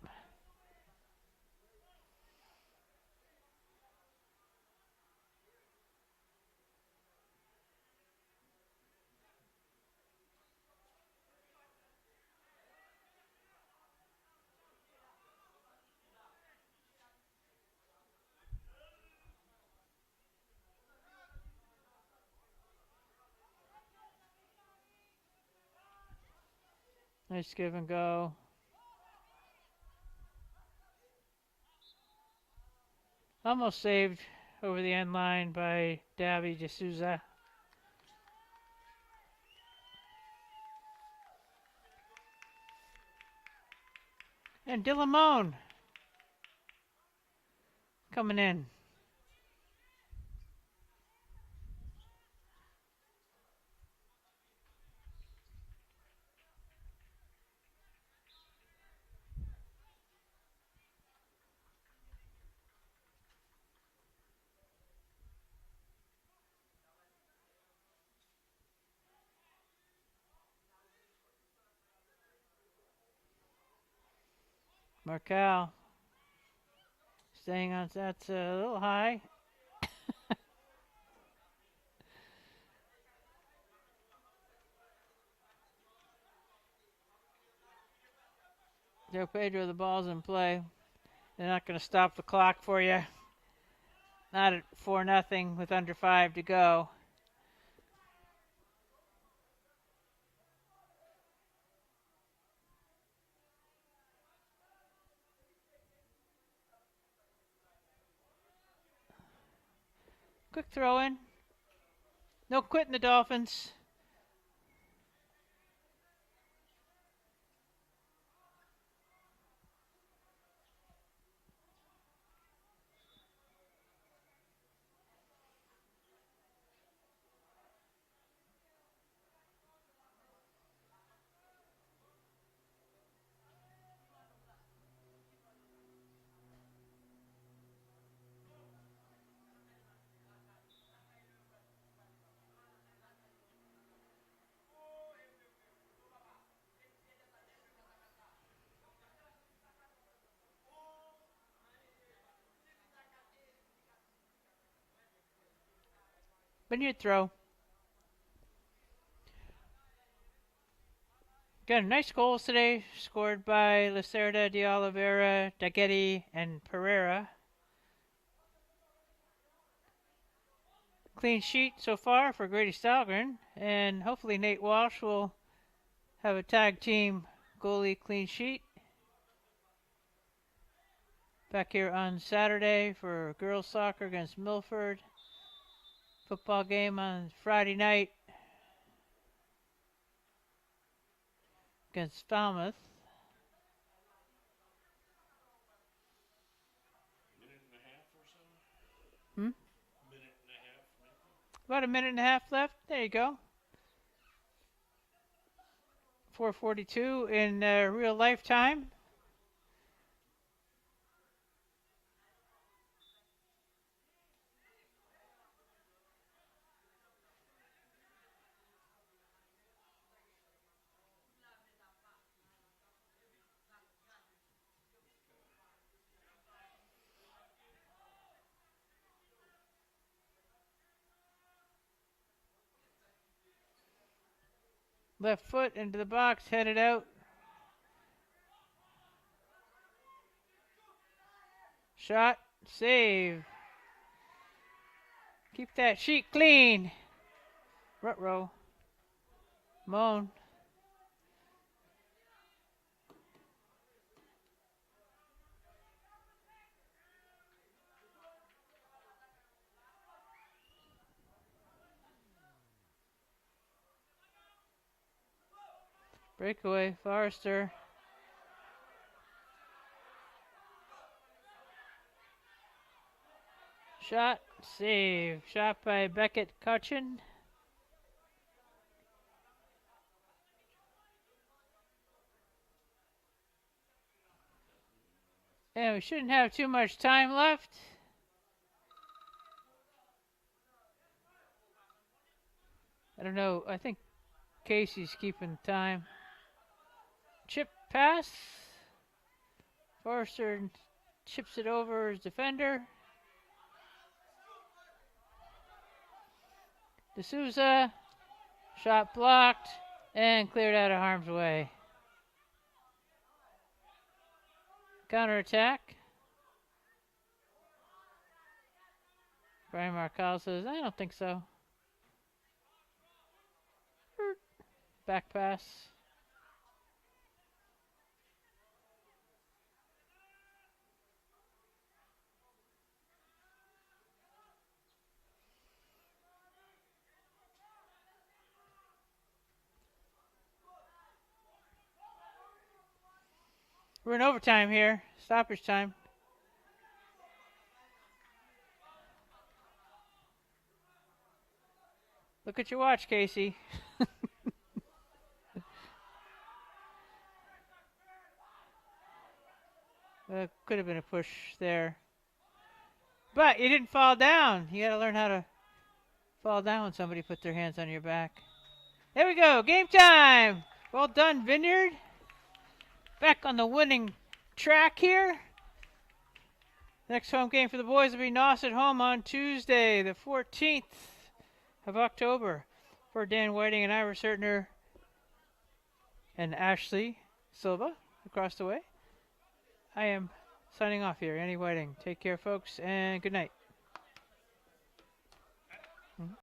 Nice give and go. Almost saved over the end line by Davy D'Souza. And Dillamone coming in. Marcal staying on, that's a little high. Joe Pedro, the ball's in play. They're not going to stop the clock for you. Not at 4-0 with under 5 to go. Quick throw in. No quitting the Dolphins. Vineyard throw. Got nice goals today, scored by Lacerda, De Oliveira, Dagetti, and Pereira. Clean sheet so far for Grady Stalgren, and hopefully Nate Walsh will have a tag team goalie clean sheet. Back here on Saturday for girls soccer against Milford. Football game on Friday night against Falmouth. Minute and a half or so? Hmm? Minute and a half, maybe? About a minute and a half left. There you go. 4:42 in real life time. Left foot into the box, headed out. Shot, save. Keep that sheet clean. Ruh-roh. Moan. Breakaway, Forrester. Shot, save. Shot by Beckett Cutchin. And we shouldn't have too much time left. I don't know. I think Casey's keeping time. Chip pass. Forrester chips it over his defender. D'Souza. Shot blocked and cleared out of harm's way. Counterattack. Brian Marcal says, I don't think so. Back pass. We're in overtime here. Stoppage time. Look at your watch, Casey. Could have been a push there. But you didn't fall down. You got to learn how to fall down when somebody puts their hands on your back. There we go. Game time. Well done, Vineyard. Back on the winning track here. Next home game for the boys will be Noss at home on Tuesday, the 14th of October. For Dan Whiting and Ira Sertner and Ashley Silva across the way, I am signing off here. Annie Whiting. Take care, folks, and good night.